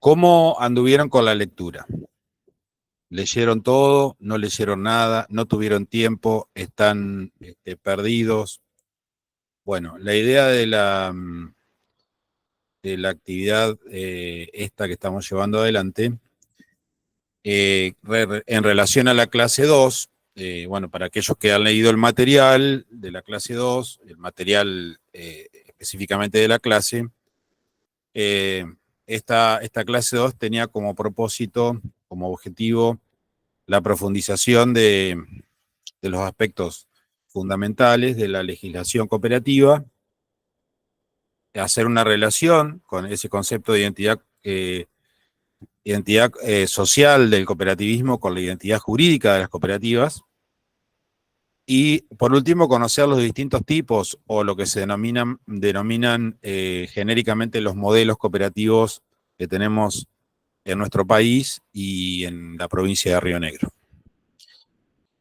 ¿Cómo anduvieron con la lectura? ¿Leyeron todo? ¿No leyeron nada? ¿No tuvieron tiempo? ¿Están perdidos? Bueno, la idea de la actividad esta que estamos llevando adelante, en relación a la clase 2, bueno, para aquellos que han leído el material de la clase 2, el material específicamente de la clase, eh, esta clase 2 tenía como propósito, como objetivo, la profundización de los aspectos fundamentales de la legislación cooperativa, hacer una relación con ese concepto de identidad social del cooperativismo con la identidad jurídica de las cooperativas, y por último conocer los distintos tipos o lo que se denominan genéricamente los modelos cooperativos que tenemos en nuestro país y en la provincia de Río Negro.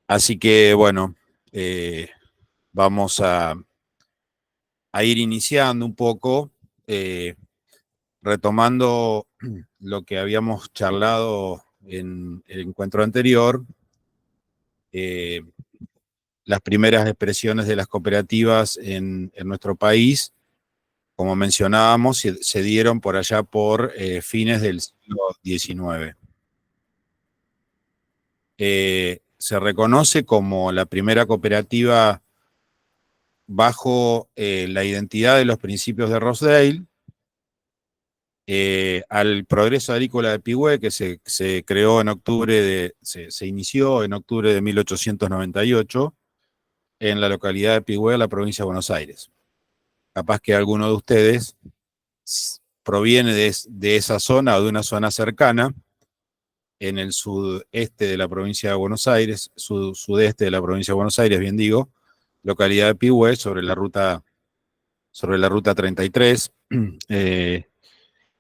Así que bueno, vamos a ir iniciando un poco, retomando lo que habíamos charlado en el encuentro anterior, las primeras expresiones de las cooperativas en nuestro país, como mencionábamos, se dieron por allá por fines del siglo XIX. Se reconoce como la primera cooperativa bajo la identidad de los principios de Rosedale, al Progreso Agrícola de Pigüé, que se creó en octubre se inició en octubre de 1898 en la localidad de Pigüé, la provincia de Buenos Aires. Capaz que alguno de ustedes proviene de esa zona o de una zona cercana, en el sudeste de la provincia de Buenos Aires, sudeste de la provincia de Buenos Aires, bien digo, localidad de Pigüé, sobre la ruta 33.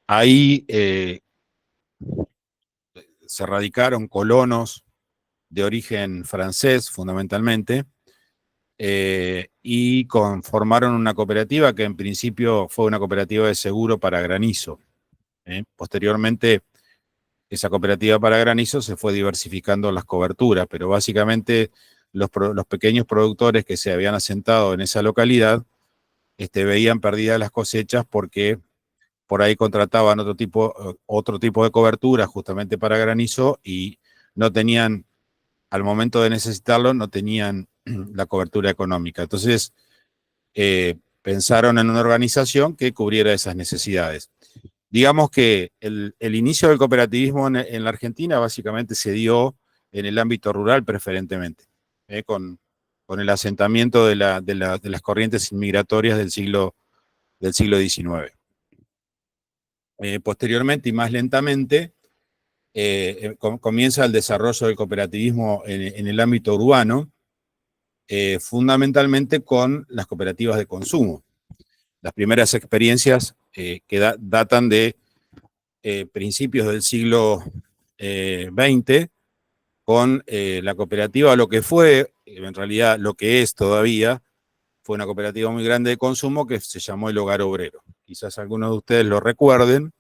Ahí se radicaron colonos de origen francés, fundamentalmente, y conformaron una cooperativa que en principio fue una cooperativa de seguro para granizo. Posteriormente, esa cooperativa para granizo se fue diversificando las coberturas, pero básicamente los pequeños productores que se habían asentado en esa localidad veían perdidas las cosechas porque por ahí contrataban otro tipo de cobertura justamente para granizo y no tenían, al momento de necesitarlo, no tenían la cobertura económica. Entonces, pensaron en una organización que cubriera esas necesidades. Digamos que el inicio del cooperativismo en la Argentina básicamente se dio en el ámbito rural preferentemente, con el asentamiento de las corrientes inmigratorias del siglo XIX. Posteriormente y más lentamente comienza el desarrollo del cooperativismo en el ámbito urbano, fundamentalmente con las cooperativas de consumo. Las primeras experiencias que datan de principios del siglo XX, con la cooperativa, lo que fue, en realidad lo que es todavía, fue una cooperativa muy grande de consumo que se llamó el Hogar Obrero. Quizás algunos de ustedes lo recuerden.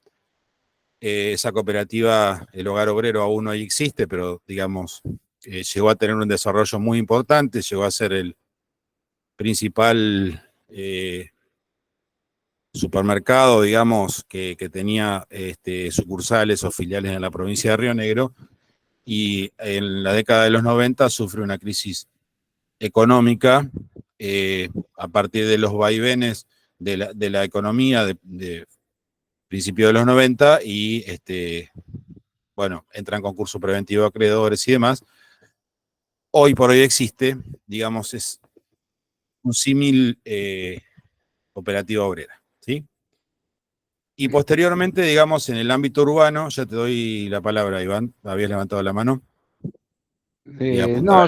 Esa cooperativa, el Hogar Obrero, aún no existe, pero digamos, llegó a tener un desarrollo muy importante, llegó a ser el principal supermercado, digamos, que tenía sucursales o filiales en la provincia de Río Negro, y en la década de los 90 sufre una crisis económica a partir de los vaivenes de la economía de principios de los 90 y bueno, entra en concurso preventivo de acreedores y demás. Hoy por hoy existe, digamos, es un símil cooperativa obrera, ¿sí? Y posteriormente, digamos, en el ámbito urbano, ya te doy la palabra, Iván, habías levantado la mano. No,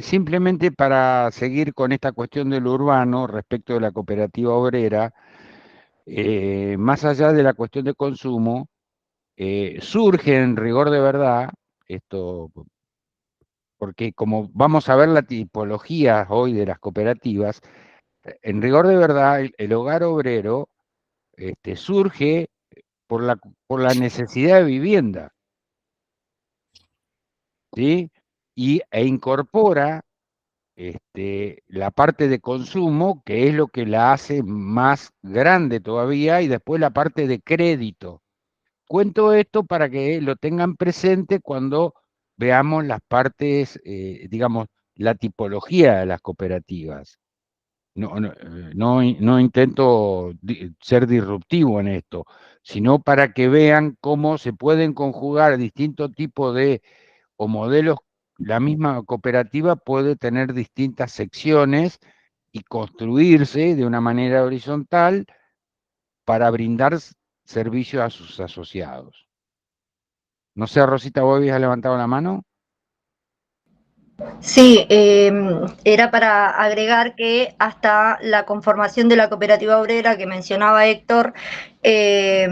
simplemente para seguir con esta cuestión del urbano respecto de la cooperativa obrera, más allá de la cuestión de consumo, surge en rigor de verdad, esto, porque como vamos a ver la tipología hoy de las cooperativas, en rigor de verdad el hogar obrero surge por la necesidad de vivienda, ¿sí? E incorpora la parte de consumo, que es lo que la hace más grande todavía, y después la parte de crédito. Cuento esto para que lo tengan presente cuando veamos las partes, digamos, la tipología de las cooperativas. No intento ser disruptivo en esto, sino para que vean cómo se pueden conjugar distintos tipos de o modelos. La misma cooperativa puede tener distintas secciones y construirse de una manera horizontal para brindar servicio a sus asociados. No sé, Rosita, ¿vos habías levantado la mano? Sí, era para agregar que hasta la conformación de la cooperativa obrera que mencionaba Héctor, eh,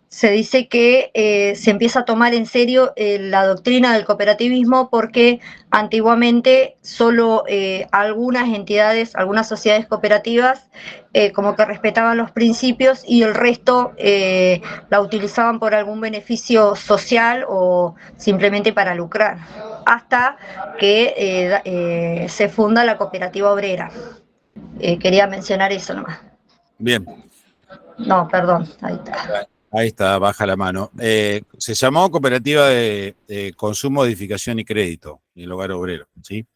se dice que se empieza a tomar en serio la doctrina del cooperativismo porque antiguamente solo algunas entidades, algunas sociedades cooperativas como que respetaban los principios y el resto la utilizaban por algún beneficio social o simplemente para lucrar, hasta que se funda la cooperativa obrera. Quería mencionar eso nomás. Bien. No, perdón, ahí está. Ahí está, baja la mano. Se llamó Cooperativa de Consumo, Edificación y Crédito, el Hogar Obrero, ¿sí?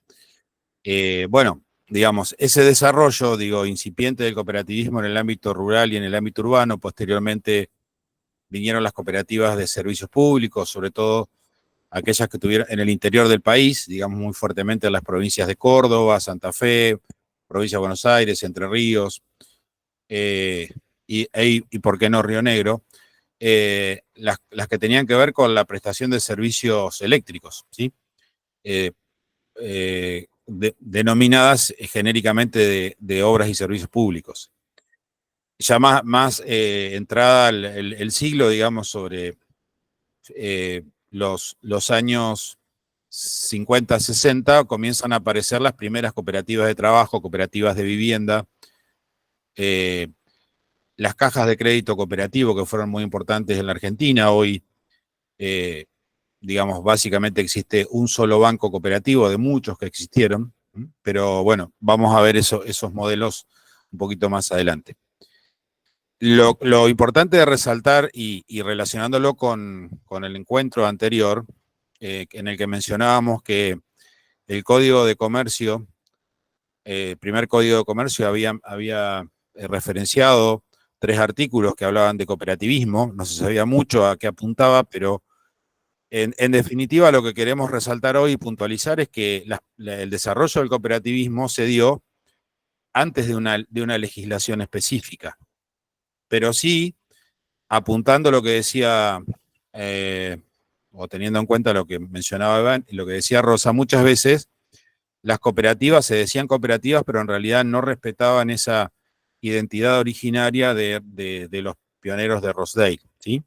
Bueno, digamos, ese desarrollo, digo, incipiente del cooperativismo en el ámbito rural y en el ámbito urbano, posteriormente vinieron las cooperativas de servicios públicos, sobre todo aquellas que tuvieron en el interior del país, digamos muy fuertemente en las provincias de Córdoba, Santa Fe, provincia de Buenos Aires, Entre Ríos, y por qué no Río Negro, las que tenían que ver con la prestación de servicios eléctricos, ¿sí? Denominadas genéricamente de obras y servicios públicos. Ya más entrada el siglo, digamos, sobre los años 50, 60, comienzan a aparecer las primeras cooperativas de trabajo, cooperativas de vivienda, las cajas de crédito cooperativo que fueron muy importantes en la Argentina. Hoy, digamos, básicamente existe un solo banco cooperativo de muchos que existieron, pero bueno, vamos a ver esos modelos un poquito más adelante. Lo importante de resaltar y relacionándolo con el encuentro anterior, en el que mencionábamos que el Código de Comercio, primer Código de Comercio, había referenciado 3 artículos que hablaban de cooperativismo, no se sabía mucho a qué apuntaba, pero en definitiva lo que queremos resaltar hoy y puntualizar es que el desarrollo del cooperativismo se dio antes de una legislación específica, pero sí apuntando lo que decía, o teniendo en cuenta lo que mencionaba Iván y lo que decía Rosa, muchas veces las cooperativas se decían cooperativas, pero en realidad no respetaban esa identidad originaria de los pioneros de Rosedale, ¿sí?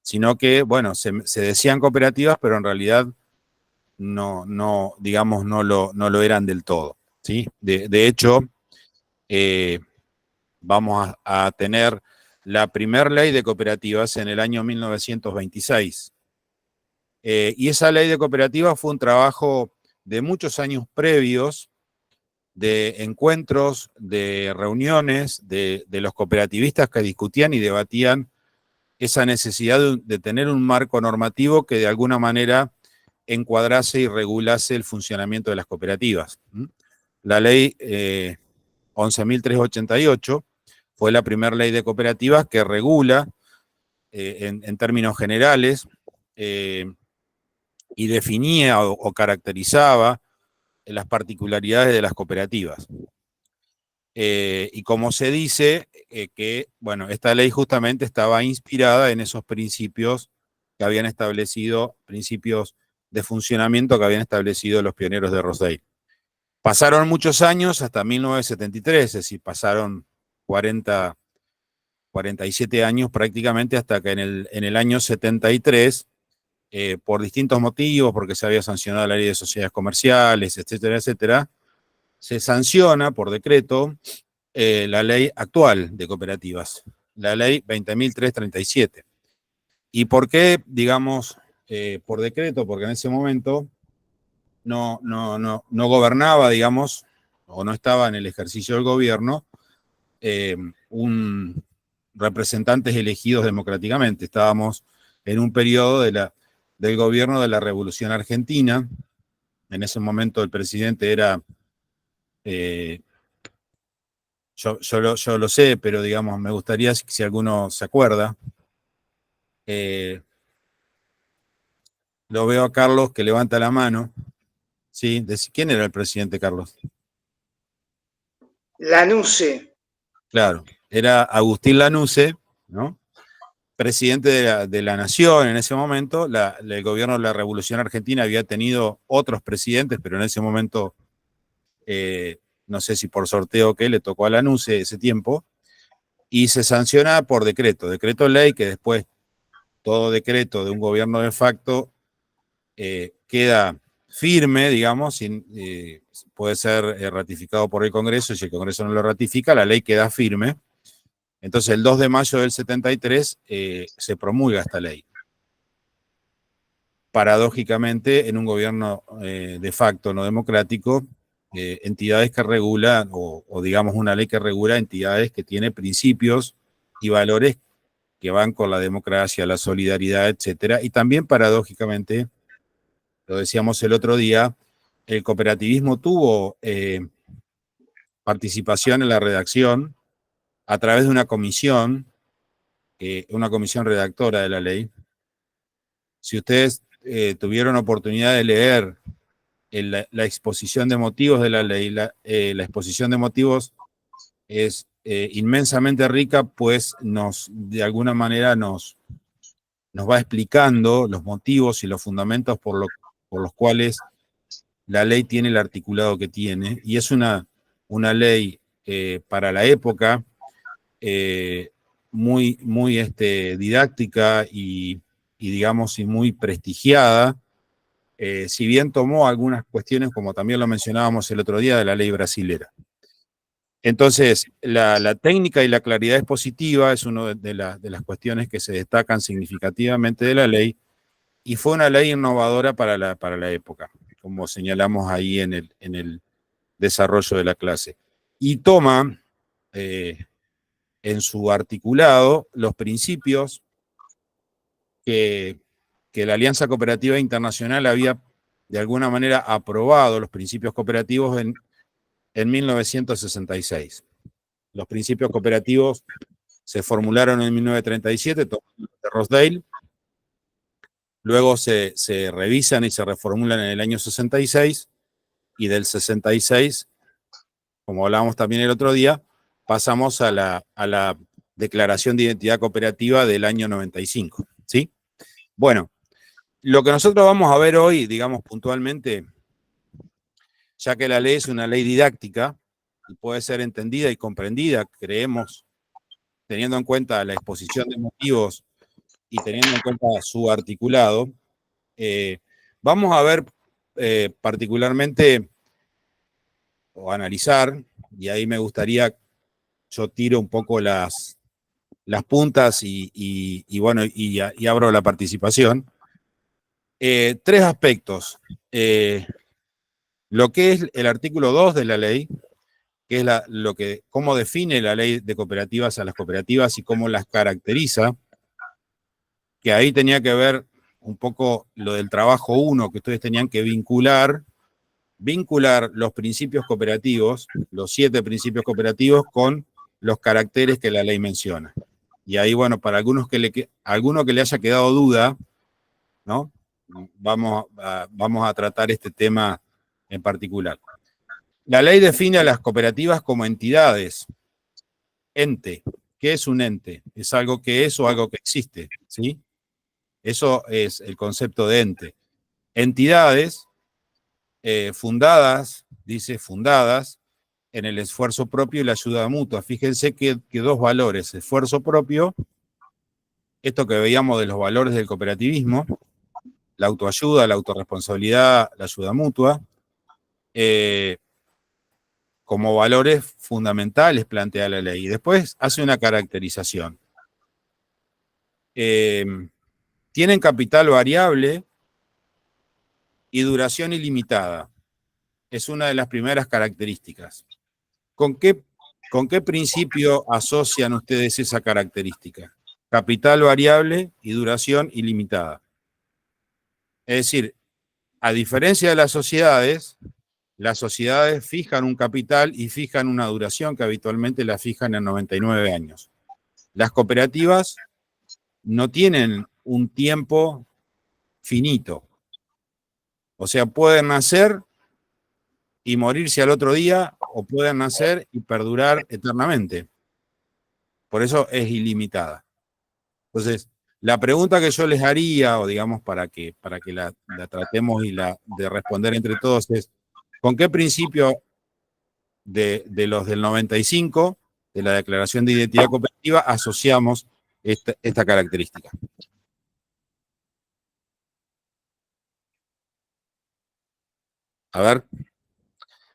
Sino que, bueno, se decían cooperativas, pero en realidad digamos, no lo eran del todo, ¿sí? De hecho, vamos a tener la primera ley de cooperativas en el año 1926. Y esa ley de cooperativas fue un trabajo de muchos años previos, de encuentros, de reuniones de los cooperativistas que discutían y debatían esa necesidad de tener un marco normativo que de alguna manera encuadrase y regulase el funcionamiento de las cooperativas. La ley 11.388 fue la primera ley de cooperativas que regula en términos generales y definía o caracterizaba las particularidades de las cooperativas. Y como se dice, que, bueno, esta ley justamente estaba inspirada en esos principios que habían establecido, principios de funcionamiento que habían establecido los pioneros de Rosedale. Pasaron muchos años, hasta 1973, es decir, pasaron 47 años prácticamente, hasta que en el año 73, por distintos motivos, porque se había sancionado la ley de sociedades comerciales, etcétera, etcétera, se sanciona por decreto la ley actual de cooperativas, la ley 20.337. ¿Y por qué, digamos, por decreto? Porque en ese momento no gobernaba, digamos, o no estaba en el ejercicio del gobierno representantes elegidos democráticamente. Estábamos en un periodo del gobierno de la Revolución Argentina. En ese momento el presidente era, yo lo sé, pero digamos, me gustaría si alguno se acuerda. Lo veo a Carlos que levanta la mano. ¿Sí? ¿Quién era el presidente, Carlos? Lanusse. Claro, era Agustín Lanusse, ¿no? Presidente de la Nación en ese momento. El gobierno de la Revolución Argentina había tenido otros presidentes, pero en ese momento, no sé si por sorteo o qué, le tocó a Lanusse ese tiempo, y se sanciona por decreto ley, que después todo decreto de un gobierno de facto queda firme, digamos, puede ser ratificado por el Congreso, y si el Congreso no lo ratifica, la ley queda firme. Entonces, el 2 de mayo del 73 se promulga esta ley. Paradójicamente, en un gobierno de facto no democrático, entidades que regulan, o digamos una ley que regula entidades que tiene principios y valores que van con la democracia, la solidaridad, etcétera. Y también, paradójicamente, lo decíamos el otro día, el cooperativismo tuvo participación en la redacción a través de una comisión redactora de la ley. Si ustedes tuvieron oportunidad de leer la exposición de motivos de la ley, la exposición de motivos es inmensamente rica, pues de alguna manera nos va explicando los motivos y los fundamentos por los cuales la ley tiene el articulado que tiene, y es una ley para la época muy didáctica y digamos, y muy prestigiada, si bien tomó algunas cuestiones, como también lo mencionábamos el otro día, de la ley brasilera. Entonces, la técnica y la claridad expositiva es una de las cuestiones que se destacan significativamente de la ley, y fue una ley innovadora para la época, como señalamos ahí en el desarrollo de la clase. Y toma en su articulado los principios que la Alianza Cooperativa Internacional había de alguna manera aprobado, los principios cooperativos en 1966. Los principios cooperativos se formularon en 1937, de Rochdale, luego se revisan y se reformulan en el año 66, y del 66, como hablábamos también el otro día, pasamos a la Declaración de Identidad Cooperativa del año 95, ¿sí? Bueno, lo que nosotros vamos a ver hoy, digamos puntualmente, ya que la ley es una ley didáctica y puede ser entendida y comprendida, creemos, teniendo en cuenta la exposición de motivos y teniendo en cuenta su articulado, vamos a ver particularmente, o analizar, y ahí me gustaría, yo tiro un poco las puntas y bueno, y abro la participación. Tres aspectos. Lo que es el artículo 2 de la ley, que es cómo define la ley de cooperativas a las cooperativas y cómo las caracteriza, que ahí tenía que ver un poco lo del trabajo 1, que ustedes tenían que vincular los principios cooperativos, los 7 principios cooperativos, con los caracteres que la ley menciona. Y ahí, bueno, para alguno que le haya quedado duda, ¿no? Vamos a tratar este tema en particular. La ley define a las cooperativas como entidades. Ente. ¿Qué es un ente? Es algo que es o algo que existe, ¿sí? Eso es el concepto de ente. Entidades fundadas, dice fundadas, en el esfuerzo propio y la ayuda mutua. Fíjense que dos valores, esfuerzo propio, esto que veíamos de los valores del cooperativismo, la autoayuda, la autorresponsabilidad, la ayuda mutua, como valores fundamentales plantea la ley. Y después hace una caracterización. tienen capital variable y duración ilimitada. Es una de las primeras características. ¿Con qué principio asocian ustedes esa característica? Capital variable y duración ilimitada. Es decir, a diferencia de las sociedades fijan un capital y fijan una duración que habitualmente la fijan en 99 años. Las cooperativas no tienen un tiempo finito. O sea, pueden nacer y morirse al otro día, o pueden nacer y perdurar eternamente. Por eso es ilimitada. Entonces, la pregunta que yo les haría, o digamos para que la tratemos y de responder entre todos es, ¿con qué principio de los del 95, de la Declaración de Identidad Cooperativa, asociamos esta característica? A ver,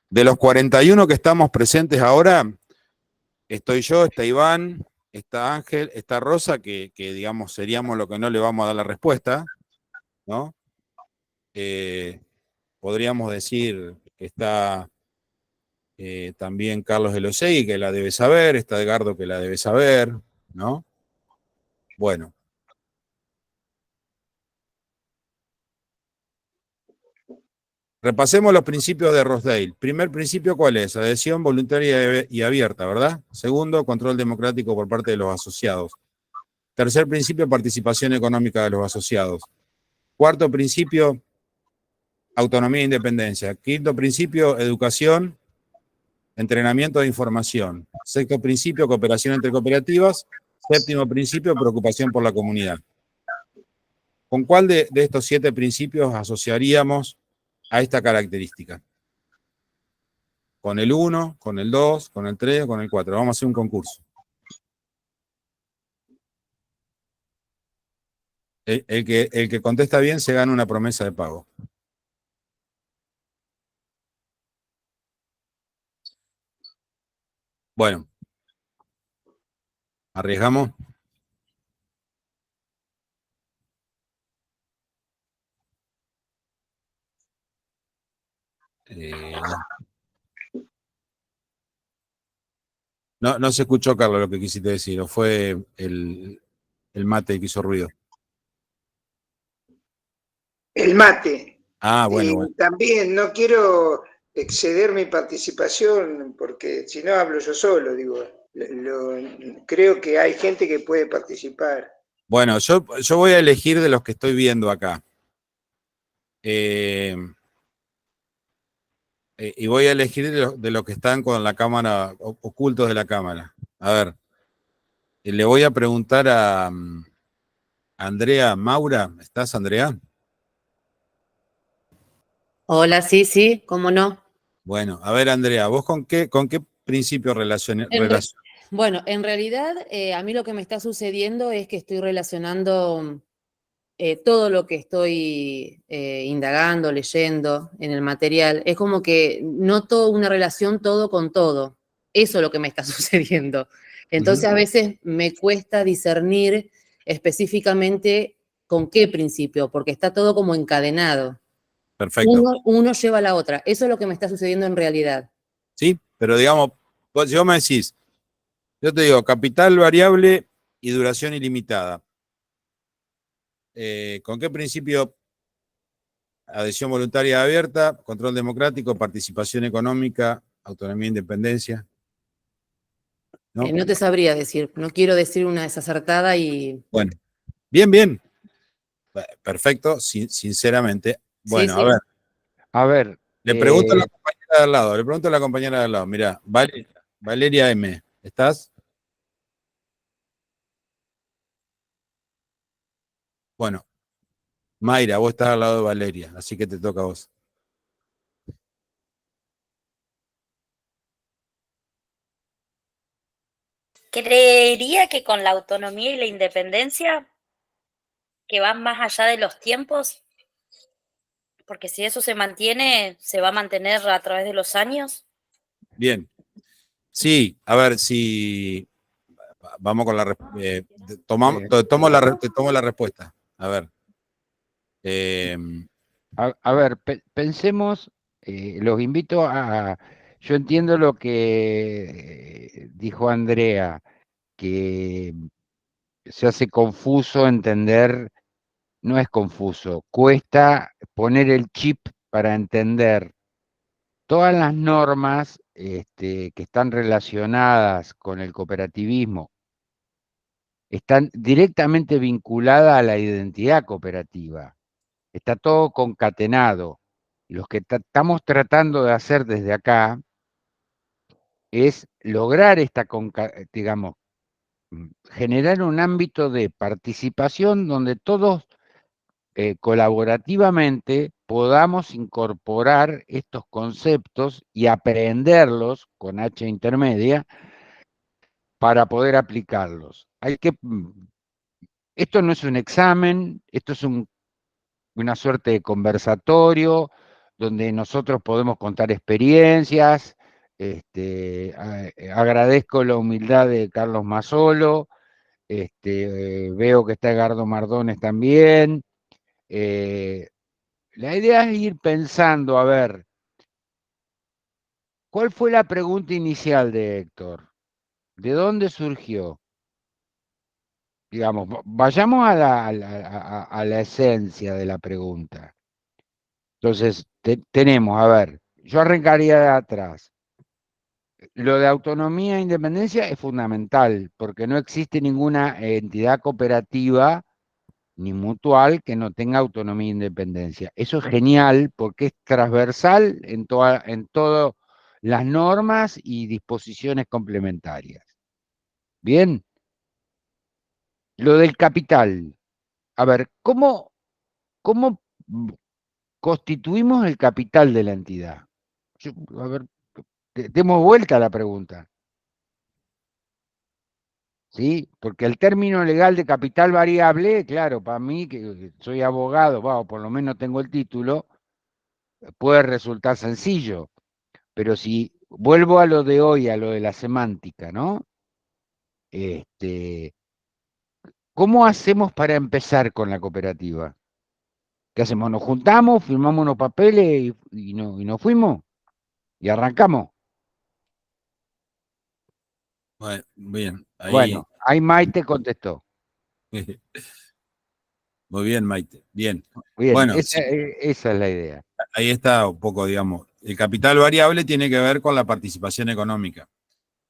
de los 41 que estamos presentes ahora, estoy yo, está Iván, está Ángel, está Rosa, que digamos seríamos lo que no le vamos a dar la respuesta, ¿no? Podríamos decir que está también Carlos Elosegui, que la debe saber, está Edgardo, que la debe saber, ¿no? Bueno. Repasemos los principios de Rosedale. Primer principio, ¿cuál es? Adhesión voluntaria y abierta, ¿verdad? Segundo, control democrático por parte de los asociados. Tercer principio, participación económica de los asociados. Cuarto principio, autonomía e independencia. Quinto principio, educación, entrenamiento de información. Sexto principio, cooperación entre cooperativas. Séptimo principio, preocupación por la comunidad. ¿Con cuál de estos 7 principios asociaríamos a esta característica? ¿Con el 1, con el 2, con el 3 o con el 4? Vamos a hacer un concurso. El que contesta bien se gana una promesa de pago. Bueno. ¿Arriesgamos? No se escuchó, Carlos, lo que quisiste decir, o fue el mate que hizo ruido. El mate. Ah, bueno. También no quiero exceder mi participación porque si no hablo yo solo, digo. Creo que hay gente que puede participar. Bueno, yo voy a elegir de los que estoy viendo acá. Y voy a elegir de los que están con la cámara, ocultos de la cámara. A ver, le voy a preguntar a Andrea Maura. ¿Estás, Andrea? Hola, sí, ¿cómo no? Bueno, a ver, Andrea, ¿vos con qué principio relacionas? Bueno, en realidad a mí lo que me está sucediendo es que estoy relacionando todo lo que estoy indagando, leyendo en el material. Es como que noto una relación todo con todo. Eso es lo que me está sucediendo. Entonces a veces me cuesta discernir específicamente con qué principio, porque está todo como encadenado. Perfecto. Uno lleva a la otra. Eso es lo que me está sucediendo en realidad. Sí, pero digamos, si vos me decís, yo te digo, capital variable y duración ilimitada. ¿Con qué principio? Adhesión voluntaria abierta, control democrático, participación económica, autonomía e independencia. ¿No? No te sabría decir, no quiero decir una desacertada y... Bueno, bien. Perfecto, sinceramente. Bueno, sí. A ver. Le pregunto a la compañera de al lado, mirá, Valeria M, ¿estás? Bueno, Mayra, vos estás al lado de Valeria, así que te toca a vos. Creería que con la autonomía y la independencia, que van más allá de los tiempos, porque si eso se mantiene, se va a mantener a través de los años. Bien. Sí, a ver, si vamos con la tomo la respuesta. A ver. A ver, pensemos, los invito a... Yo entiendo lo que dijo Andrea, que se hace confuso entender, no es confuso, cuesta poner el chip para entender todas las normas que están relacionadas con el cooperativismo, están directamente vinculadas a la identidad cooperativa. Está todo concatenado. Lo que estamos tratando de hacer desde acá es lograr digamos, generar un ámbito de participación donde todos colaborativamente podamos incorporar estos conceptos y aprenderlos con H intermedia para poder aplicarlos. Esto no es un examen, esto es una suerte de conversatorio donde nosotros podemos contar experiencias. Agradezco la humildad de Carlos Mazzolo, veo que está Edgardo Mardones también. La idea es ir pensando, a ver, ¿cuál fue la pregunta inicial de Héctor? ¿De dónde surgió? Digamos, vayamos a la esencia de la pregunta. Entonces, tenemos, a ver, yo arrancaría de atrás. Lo de autonomía e independencia es fundamental, porque no existe ninguna entidad cooperativa ni mutual que no tenga autonomía e independencia. Eso es genial porque es transversal en todas las normas y disposiciones complementarias. Bien. Lo del capital. A ver, ¿cómo constituimos el capital de la entidad? A ver, demos vuelta a la pregunta. ¿Sí? Porque el término legal de capital variable, claro, para mí, que soy abogado, o por lo menos tengo el título, puede resultar sencillo. Pero si vuelvo a lo de hoy, a lo de la semántica, ¿no? ¿Cómo hacemos para empezar con la cooperativa? ¿Qué hacemos? ¿Nos juntamos, firmamos unos papeles y nos fuimos? ¿Y arrancamos? Bueno, bien. Bueno, ahí Maite contestó. Muy bien, Maite. Bien. Bien, Bueno, esa es la idea. Ahí está un poco, digamos. El capital variable tiene que ver con la participación económica.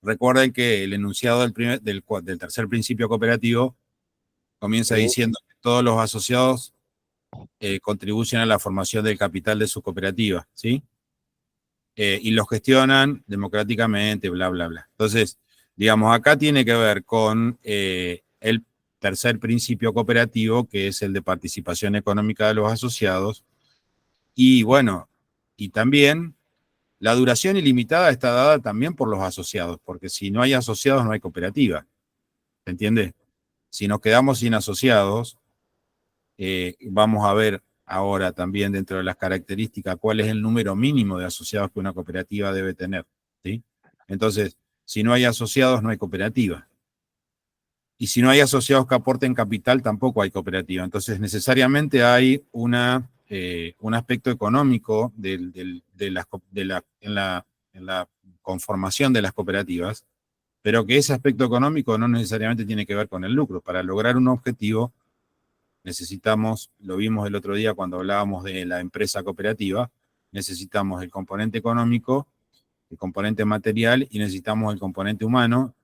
Recuerden que el enunciado del tercer principio cooperativo comienza diciendo que todos los asociados contribuyen a la formación del capital de su cooperativa, ¿sí? Y lo gestionan democráticamente, bla, bla, bla. Entonces, digamos, acá tiene que ver con el tercer principio cooperativo, que es el de participación económica de los asociados. Y bueno, y también la duración ilimitada está dada también por los asociados, porque si no hay asociados no hay cooperativa. ¿Se entiende? Si nos quedamos sin asociados, vamos a ver ahora también dentro de las características cuál es el número mínimo de asociados que una cooperativa debe tener, ¿sí? Entonces, si no hay asociados, no hay cooperativa. Y si no hay asociados que aporten capital, tampoco hay cooperativa. Entonces, necesariamente hay un aspecto económico en la conformación de las cooperativas, pero que ese aspecto económico no necesariamente tiene que ver con el lucro. Para lograr un objetivo, necesitamos, lo vimos el otro día cuando hablábamos de la empresa cooperativa, necesitamos el componente económico, el componente material y necesitamos el componente humano,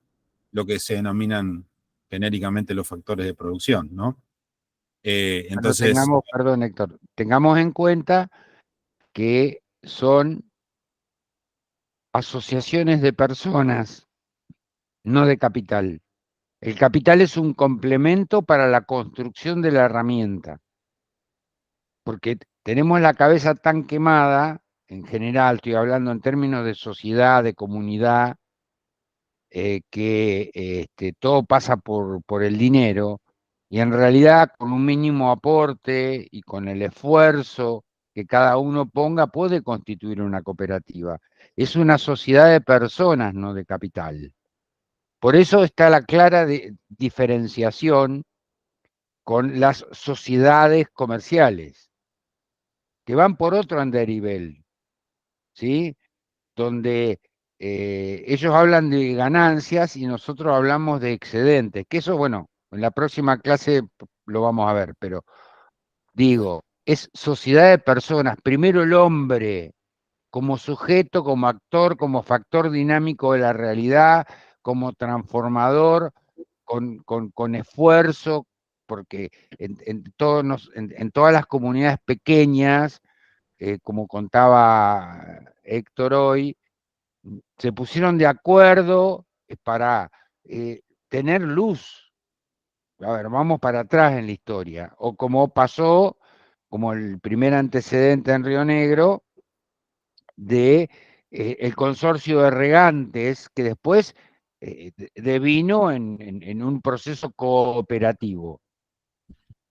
lo que se denominan genéricamente los factores de producción, ¿no? Entonces, perdón, Héctor, tengamos en cuenta que son asociaciones de personas, no de capital. El capital es un complemento para la construcción de la herramienta, porque tenemos la cabeza tan quemada, en general, estoy hablando en términos de sociedad, de comunidad, que todo pasa por el dinero, y en realidad con un mínimo aporte y con el esfuerzo que cada uno ponga puede constituir una cooperativa. Es una sociedad de personas, no de capital. Por eso está la clara diferenciación con las sociedades comerciales, que van por otro andarivel, ¿sí? Donde ellos hablan de ganancias y nosotros hablamos de excedentes, que eso, bueno, en la próxima clase lo vamos a ver, pero digo, es sociedad de personas, primero el hombre, como sujeto, como actor, como factor dinámico de la realidad, como transformador, con esfuerzo, porque en todas las comunidades pequeñas, como contaba Héctor hoy, se pusieron de acuerdo para tener luz. A ver, vamos para atrás en la historia. O como pasó, como el primer antecedente en Río Negro, de el consorcio de regantes, que después devino en un proceso cooperativo.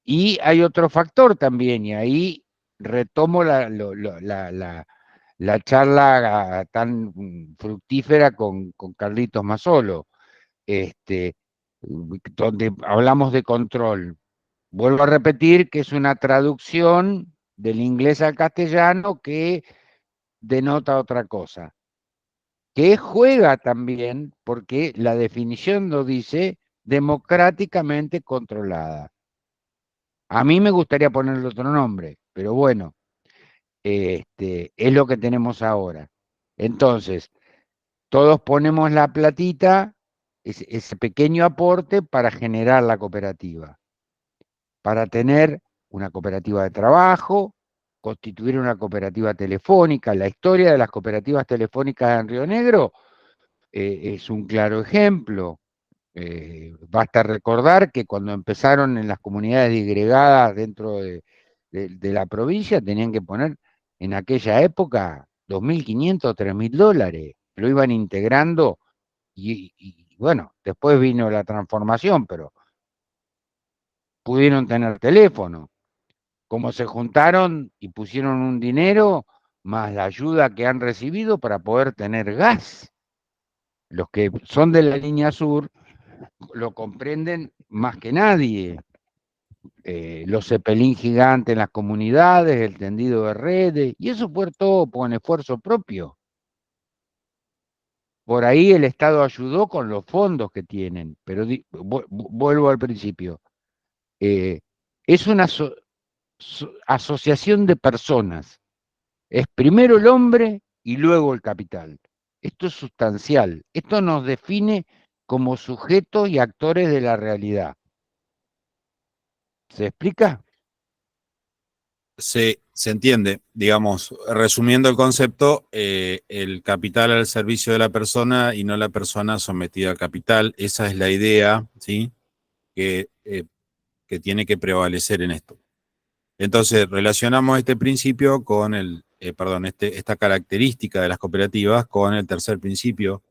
Y hay otro factor también, y ahí retomo la charla tan fructífera con Carlitos Mazzolo, donde hablamos de control. Vuelvo a repetir que es una traducción del inglés al castellano que denota otra cosa, que juega también, porque la definición lo dice, democráticamente controlada. A mí me gustaría ponerle otro nombre, pero bueno, es lo que tenemos ahora. Entonces, todos ponemos la platita, ese pequeño aporte para generar la cooperativa, para tener una cooperativa de trabajo, constituir una cooperativa telefónica. La historia de las cooperativas telefónicas en Río Negro es un claro ejemplo. Basta recordar que cuando empezaron en las comunidades disgregadas dentro de la provincia, tenían que poner en aquella época $2.500, $3.000. Lo iban integrando y bueno, después vino la transformación, pero pudieron tener teléfono. Como se juntaron y pusieron un dinero, más la ayuda que han recibido para poder tener gas. Los que son de la línea sur lo comprenden más que nadie. Los cepelín gigantes en las comunidades, el tendido de redes, y eso fue todo con esfuerzo propio. Por ahí el Estado ayudó con los fondos que tienen, pero vuelvo al principio. Es una asociación de personas. Es primero el hombre y luego el capital. Esto es sustancial. Esto nos define como sujetos y actores de la realidad. ¿Se explica? Se entiende, digamos, resumiendo el concepto, el capital al servicio de la persona y no la persona sometida al capital. Esa es la idea, ¿sí? Que tiene que prevalecer en esto. Entonces, relacionamos este principio con esta característica de las cooperativas con el tercer principio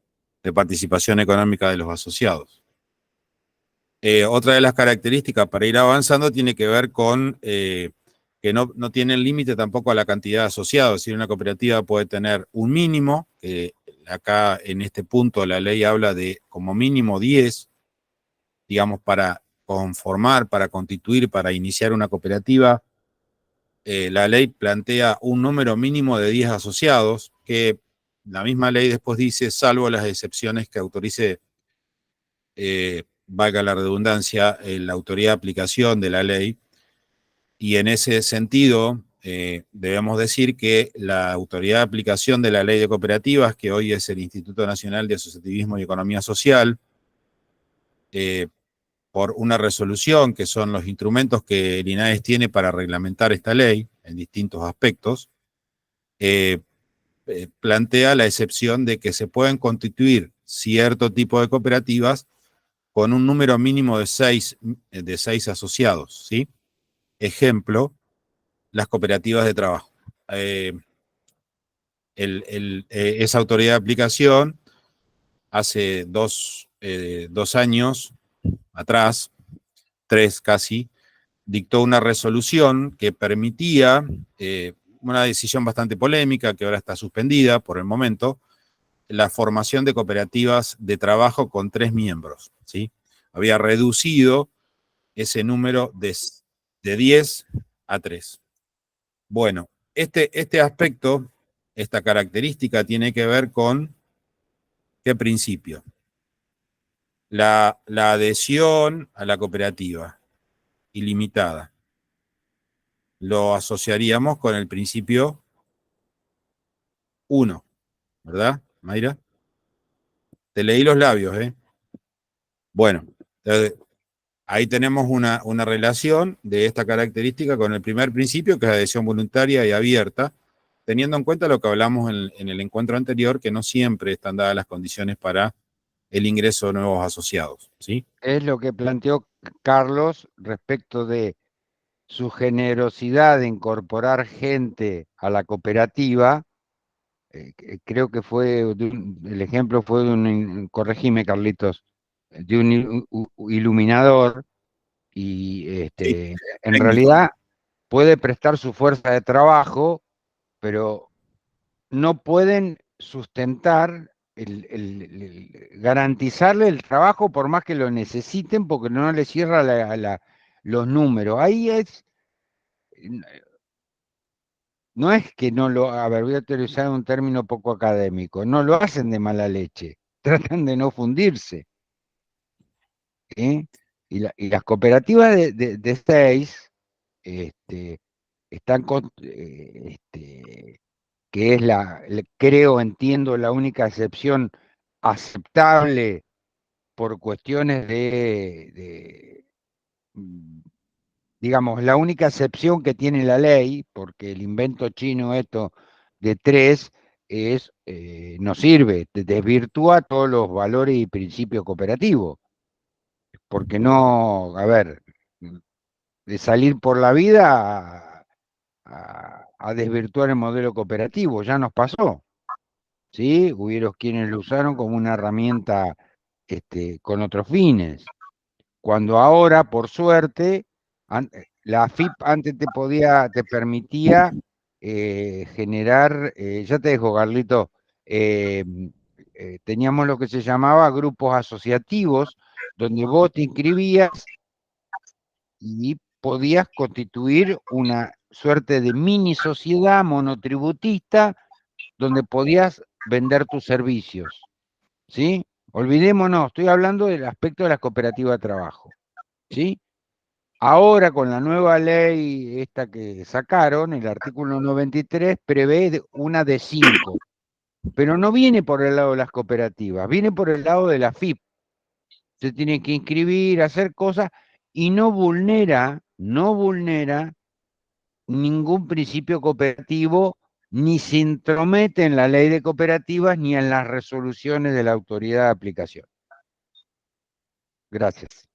de participación económica de los asociados. Otra de las características para ir avanzando tiene que ver con que no tienen límite tampoco a la cantidad de asociados. Es decir, una cooperativa puede tener un mínimo, acá en este punto la ley habla de como mínimo 10, digamos, para conformar, para constituir, para iniciar una cooperativa. La ley plantea un número mínimo de 10 asociados, que la misma ley después dice, salvo las excepciones que autorice, valga la redundancia, la autoridad de aplicación de la ley. Y en ese sentido, debemos decir que la autoridad de aplicación de la ley de cooperativas, que hoy es el Instituto Nacional de Asociativismo y Economía Social, por una resolución, que son los instrumentos que el INAES tiene para reglamentar esta ley en distintos aspectos, plantea la excepción de que se pueden constituir cierto tipo de cooperativas con un número mínimo de 6 asociados, ¿sí? Ejemplo, las cooperativas de trabajo. Esa autoridad de aplicación hace dos años atrás, 3 casi, dictó una resolución que permitía, una decisión bastante polémica, que ahora está suspendida por el momento, la formación de cooperativas de trabajo con 3 miembros, ¿sí? Había reducido ese número de 10 a 3. Bueno, este aspecto, esta característica tiene que ver con ¿qué principio? La adhesión a la cooperativa ilimitada. Lo asociaríamos con el principio 1, ¿verdad, Mayra? Te leí los labios, ¿eh? Bueno, ahí tenemos una relación de esta característica con el primer principio, que es la adhesión voluntaria y abierta, teniendo en cuenta lo que hablamos en el encuentro anterior, que no siempre están dadas las condiciones para el ingreso de nuevos asociados, ¿sí? Es lo que planteó Carlos respecto de su generosidad de incorporar gente a la cooperativa. Creo que el ejemplo fue de corregime Carlitos, de un iluminador, y Sí, en técnico. realidad puede prestar su fuerza de trabajo, pero no pueden sustentar, garantizarle el trabajo por más que lo necesiten, porque no les cierra los números. Ahí no es que no lo, a ver, voy a utilizar un término poco académico, no lo hacen de mala leche, tratan de no fundirse. ¿Sí? Y las cooperativas de 6 están que es creo, entiendo, la única excepción aceptable por cuestiones digamos, la única excepción que tiene la ley, porque el invento chino esto de 3 no sirve, te desvirtúa todos los valores y principios cooperativos, porque no, a ver, de salir por la vida a desvirtuar el modelo cooperativo, ya nos pasó. ¿Sí? Hubieron quienes lo usaron como una herramienta con otros fines. Cuando ahora, por suerte, la AFIP antes te permitía generar, ya te dejo, Carlito, teníamos lo que se llamaba grupos asociativos, donde vos te inscribías y podías constituir una suerte de mini sociedad monotributista donde podías vender tus servicios, ¿sí? Olvidémonos, estoy hablando del aspecto de la cooperativa de trabajo, ¿sí? Ahora con la nueva ley esta que sacaron, el artículo 93 prevé una de 5, pero no viene por el lado de las cooperativas, viene por el lado de la FIP. Se tiene que inscribir, hacer cosas y no vulnera ningún principio cooperativo, ni se intromete en la ley de cooperativas ni en las resoluciones de la autoridad de aplicación. Gracias.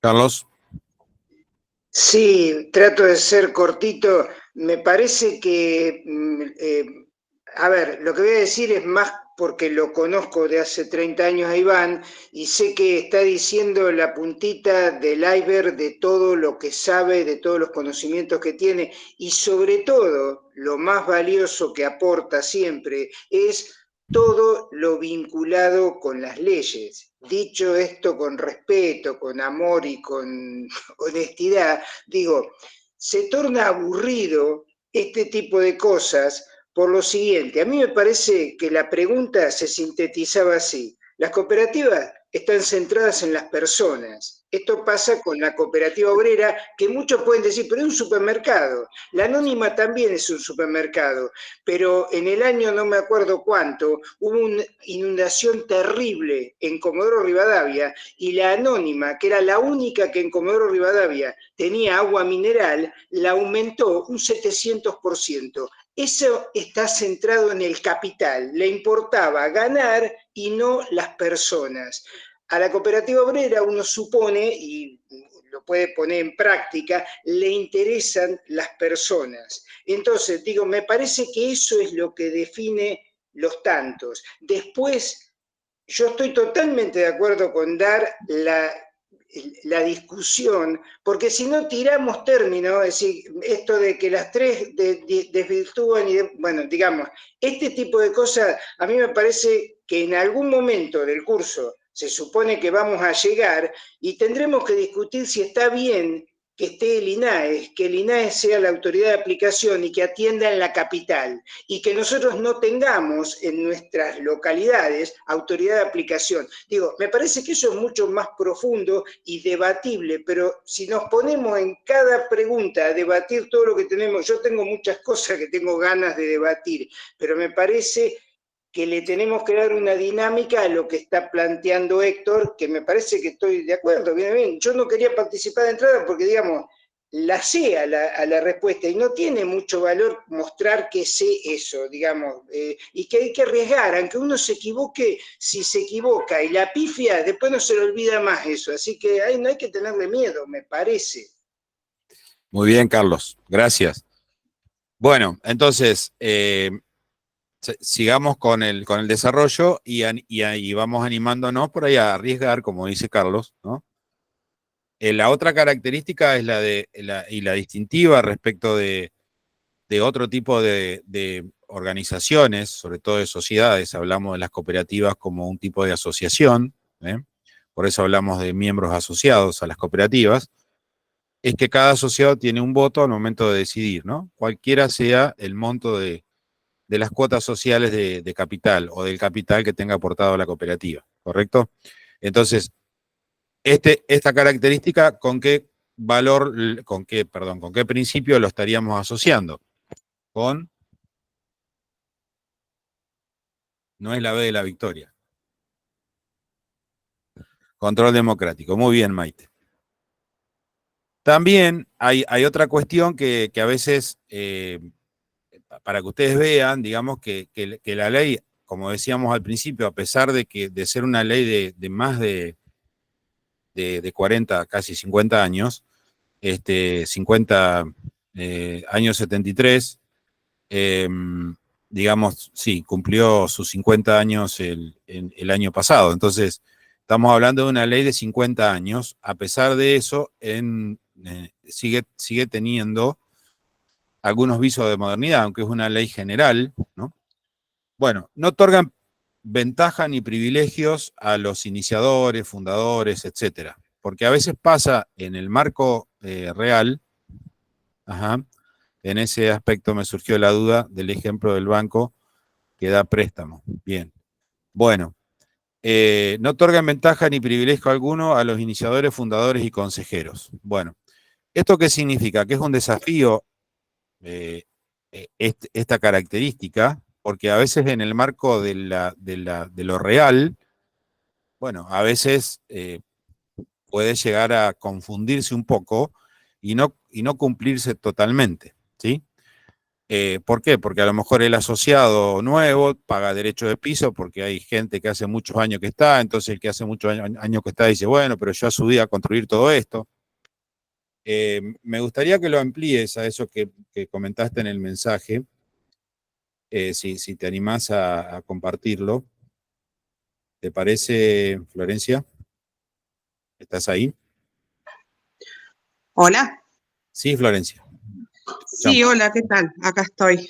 Carlos. Sí, trato de ser cortito. Me parece que, a ver, lo que voy a decir es más porque lo conozco de hace 30 años a Iván y sé que está diciendo la puntita del iceberg de todo lo que sabe, de todos los conocimientos que tiene y sobre todo lo más valioso que aporta siempre es todo lo vinculado con las leyes. Dicho esto con respeto, con amor y con honestidad, digo, se torna aburrido este tipo de cosas por lo siguiente. A mí me parece que la pregunta se sintetizaba así. Las cooperativas están centradas en las personas. Esto pasa con la cooperativa obrera, que muchos pueden decir, pero es un supermercado. La anónima también es un supermercado, pero en el año no me acuerdo cuánto, hubo una inundación terrible en Comodoro Rivadavia y la anónima, que era la única que en Comodoro Rivadavia tenía agua mineral, la aumentó un 700%. Eso está centrado en el capital, le importaba ganar y no las personas. A la cooperativa obrera uno supone, y lo puede poner en práctica, le interesan las personas. Entonces, digo, me parece que eso es lo que define los tantos. Después, yo estoy totalmente de acuerdo con dar la discusión, porque si no tiramos términos, es decir, esto de que las tres desvirtúan, bueno, digamos, este tipo de cosas, a mí me parece que en algún momento del curso se supone que vamos a llegar y tendremos que discutir si está bien que esté el INAES, que el INAES sea la autoridad de aplicación y que atienda en la capital, y que nosotros no tengamos en nuestras localidades autoridad de aplicación. Digo, me parece que eso es mucho más profundo y debatible, pero si nos ponemos en cada pregunta a debatir todo lo que tenemos, yo tengo muchas cosas que tengo ganas de debatir, pero me parece que le tenemos que dar una dinámica a lo que está planteando Héctor, que me parece que estoy de acuerdo, bien. Yo no quería participar de entrada porque, digamos, la sé a la respuesta y no tiene mucho valor mostrar que sé eso, digamos, y que hay que arriesgar, aunque uno se equivoque, si se equivoca y la pifia, después no se le olvida más eso, así que no hay que tenerle miedo, me parece. Muy bien, Carlos, gracias. Bueno, entonces, sigamos con el desarrollo y vamos animándonos por ahí a arriesgar, como dice Carlos, ¿no? La otra característica es la distintiva respecto de otro tipo de organizaciones, sobre todo de sociedades. Hablamos de las cooperativas como un tipo de asociación, ¿eh? Por eso hablamos de miembros asociados a las cooperativas. Es que cada asociado tiene un voto al momento de decidir, ¿no? Cualquiera sea el monto de las cuotas sociales de capital o del capital que tenga aportado la cooperativa, ¿correcto? Entonces, esta característica, ¿con qué principio lo estaríamos asociando? No es la B de la victoria. Control democrático. Muy bien, Maite. También hay otra cuestión que a veces, para que ustedes vean, digamos que la ley, como decíamos al principio, a pesar de ser una ley de más de 40, casi 50 años, 50 años 73, digamos, sí, cumplió sus 50 años el año pasado. Entonces, estamos hablando de una ley de 50 años. A pesar de eso, sigue teniendo algunos visos de modernidad, aunque es una ley general, ¿no? Bueno, no otorgan ventaja ni privilegios a los iniciadores, fundadores, etcétera. Porque a veces pasa en el marco real, en ese aspecto me surgió la duda del ejemplo del banco que da préstamo. Bien. Bueno, no otorgan ventaja ni privilegio alguno a los iniciadores, fundadores y consejeros. Bueno, ¿esto qué significa? Que es un desafío esta característica, porque a veces en el marco de lo real, bueno, a veces puede llegar a confundirse un poco y no cumplirse totalmente, ¿sí? ¿Por qué? Porque a lo mejor el asociado nuevo paga derecho de piso porque hay gente que hace muchos años que está, entonces el que hace muchos años que está dice, bueno, pero yo ayudé a construir todo esto. Me gustaría que lo amplíes a eso que comentaste en el mensaje, si te animás a compartirlo. ¿Te parece, Florencia? ¿Estás ahí? Hola. Sí, Florencia. Sí, hola, ¿qué tal? Acá estoy.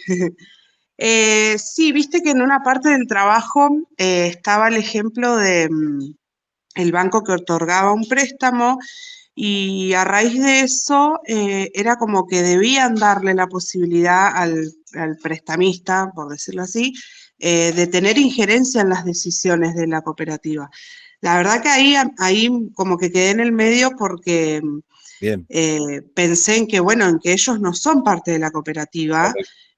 Sí, viste que en una parte del trabajo estaba el ejemplo de el banco que otorgaba un préstamo y a raíz de eso era como que debían darle la posibilidad al prestamista, por decirlo así, de tener injerencia en las decisiones de la cooperativa. La verdad que ahí como que quedé en el medio porque Bien. Pensé en que, bueno, en que ellos no son parte de la cooperativa,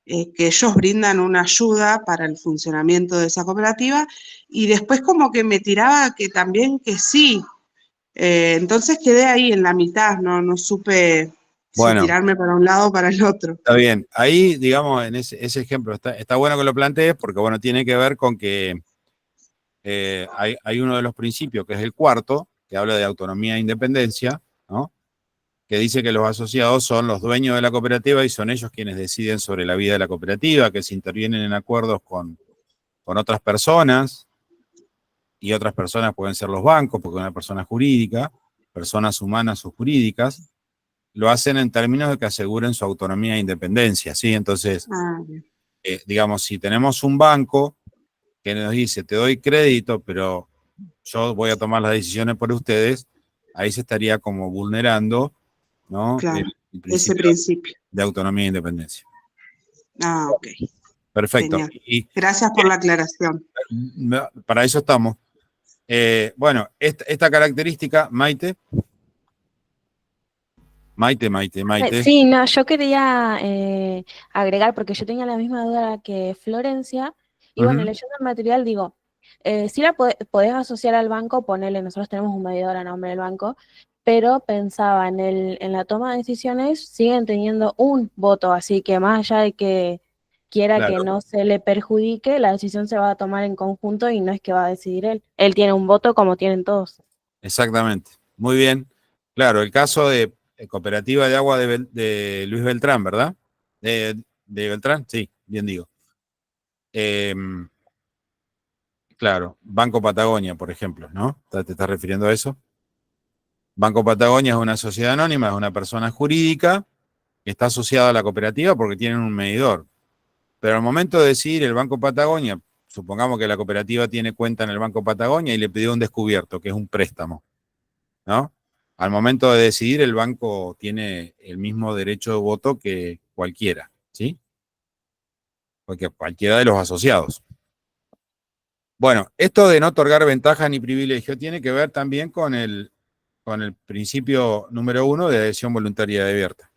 que ellos brindan una ayuda para el funcionamiento de esa cooperativa, y después como que me tiraba que también que sí. Entonces quedé ahí en la mitad, no supe si tirarme para un lado o para el otro. Está bien. Ahí, digamos, en ese ejemplo, está bueno que lo plantees porque, bueno, tiene que ver con que hay uno de los principios, que es el cuarto, que habla de autonomía e independencia, ¿no? Que dice que los asociados son los dueños de la cooperativa y son ellos quienes deciden sobre la vida de la cooperativa, que se intervienen en acuerdos con otras personas, y otras personas pueden ser los bancos, porque es una persona jurídica, personas humanas o jurídicas, lo hacen en términos de que aseguren su autonomía e independencia, ¿sí? Entonces, digamos, si tenemos un banco que nos dice, te doy crédito, pero yo voy a tomar las decisiones por ustedes, ahí se estaría como vulnerando, ¿no? Claro, el ese principio. de autonomía e independencia. Ok. Perfecto. Y gracias por la aclaración. Para eso estamos. Bueno, esta característica, Maite. Sí, no, yo quería agregar, porque yo tenía la misma duda que Florencia, y bueno, leyendo el material digo, sí la podés asociar al banco, ponele, nosotros tenemos un medidor a nombre del banco, pero pensaba en la toma de decisiones, siguen teniendo un voto, así que más allá de que quiera que no se le perjudique, la decisión se va a tomar en conjunto y no es que va a decidir él. Él tiene un voto como tienen todos. Exactamente. Muy bien. Claro, el caso de Cooperativa de Agua de Luis Beltrán, ¿verdad? De Beltrán, sí, bien digo. Claro, Banco Patagonia, por ejemplo, ¿no? ¿Te estás refiriendo a eso? Banco Patagonia es una sociedad anónima, es una persona jurídica que está asociada a la cooperativa porque tienen un medidor. Pero al momento de decidir el Banco Patagonia, supongamos que la cooperativa tiene cuenta en el Banco Patagonia y le pidió un descubierto, que es un préstamo, ¿no? Al momento de decidir, el banco tiene el mismo derecho de voto que cualquiera, ¿sí? Porque cualquiera de los asociados. Bueno, esto de no otorgar ventajas ni privilegio tiene que ver también con el principio número 1 de adhesión voluntaria y abierta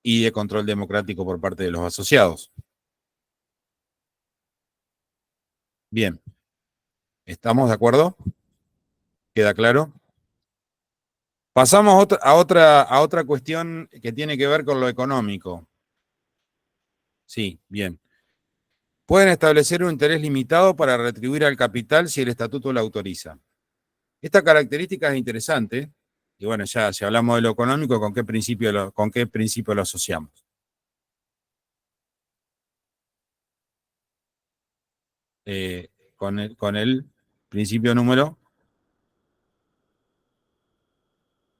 y de control democrático por parte de los asociados. Bien. ¿Estamos de acuerdo? ¿Queda claro? Pasamos a otra cuestión que tiene que ver con lo económico. Sí, bien. Pueden establecer un interés limitado para retribuir al capital si el estatuto lo autoriza. Esta característica es interesante, y bueno, ya si hablamos de lo económico, ¿con qué principio lo asociamos? Con el principio número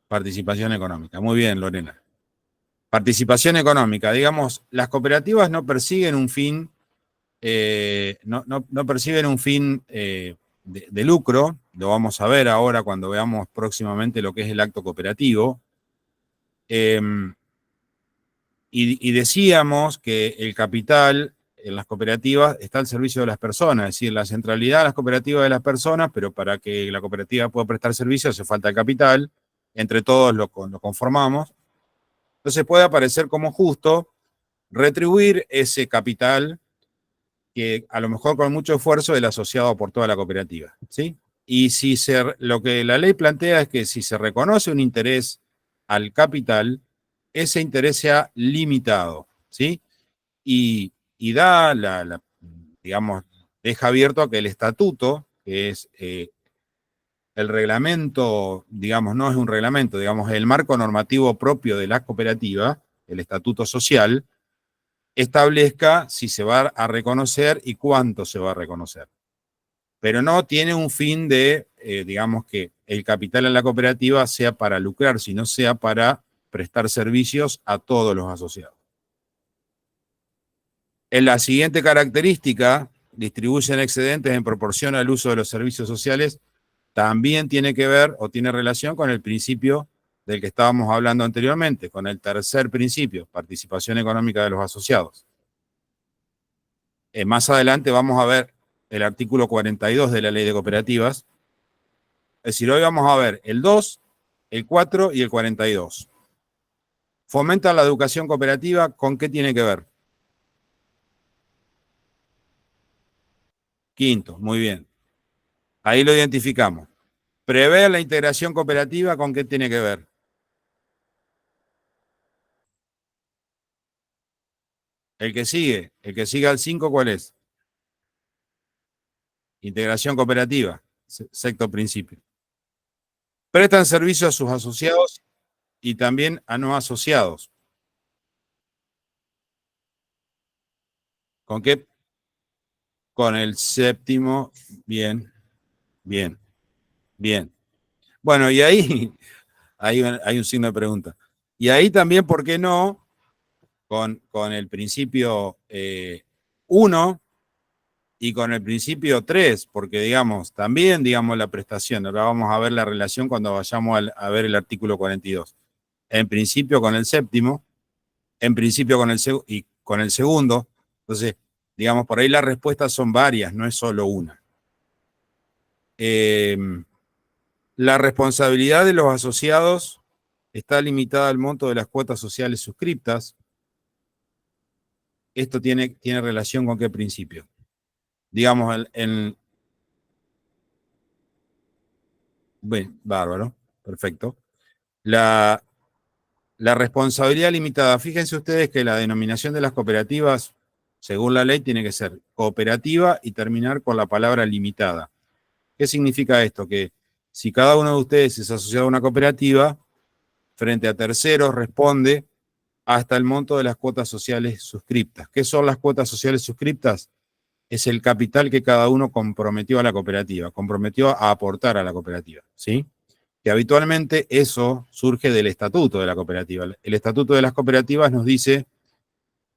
participación económica. Muy bien, Lorena. Participación económica. Digamos, las cooperativas no persiguen un fin, no perciben un fin de lucro. Lo vamos a ver ahora cuando veamos próximamente lo que es el acto cooperativo. Y decíamos que el capital en las cooperativas está al servicio de las personas, es decir, la centralidad de las cooperativas de las personas, pero para que la cooperativa pueda prestar servicio hace falta el capital, entre todos lo conformamos. Entonces puede aparecer como justo retribuir ese capital que a lo mejor con mucho esfuerzo el asociado por toda la cooperativa, ¿sí? Y si lo que la ley plantea es que si se reconoce un interés al capital, ese interés sea limitado, ¿sí? Y da digamos, deja abierto a que el estatuto, que es el reglamento, digamos, no es un reglamento, digamos, el marco normativo propio de la cooperativa, el estatuto social, establezca si se va a reconocer y cuánto se va a reconocer. Pero no tiene un fin de, digamos, que el capital en la cooperativa sea para lucrar, sino sea para prestar servicios a todos los asociados. En la siguiente característica, distribuyen excedentes en proporción al uso de los servicios sociales, también tiene que ver o tiene relación con el principio del que estábamos hablando anteriormente, con el tercer principio, participación económica de los asociados. Más adelante vamos a ver el artículo 42 de la Ley de Cooperativas. Es decir, hoy vamos a ver el 2, el 4 y el 42. Fomentan la educación cooperativa, ¿con qué tiene que ver? Quinto, muy bien. Ahí lo identificamos. Prever la integración cooperativa, ¿con qué tiene que ver? El que sigue al 5, ¿cuál es? Integración cooperativa, sexto principio. Prestan servicio a sus asociados y también a no asociados. ¿Con qué? Con el séptimo, bien. Bueno, y ahí hay un signo de pregunta. Y ahí también, ¿por qué no? Con el principio 1 y con el principio 3, porque digamos, también digamos la prestación, ahora vamos a ver la relación cuando vayamos a ver el artículo 42. En principio con el séptimo, en principio con el segundo, entonces, digamos, por ahí las respuestas son varias, no es solo una. La responsabilidad de los asociados está limitada al monto de las cuotas sociales suscriptas. Esto tiene relación con qué principio. Digamos, bueno, bárbaro, perfecto. La responsabilidad limitada. Fíjense ustedes que la denominación de las cooperativas, según la ley, tiene que ser cooperativa y terminar con la palabra limitada. ¿Qué significa esto? Que si cada uno de ustedes es asociado a una cooperativa, frente a terceros responde hasta el monto de las cuotas sociales suscriptas. ¿Qué son las cuotas sociales suscriptas? Es el capital que cada uno comprometió a la cooperativa, comprometió a aportar a la cooperativa, ¿sí? Que habitualmente eso surge del estatuto de la cooperativa. El estatuto de las cooperativas nos dice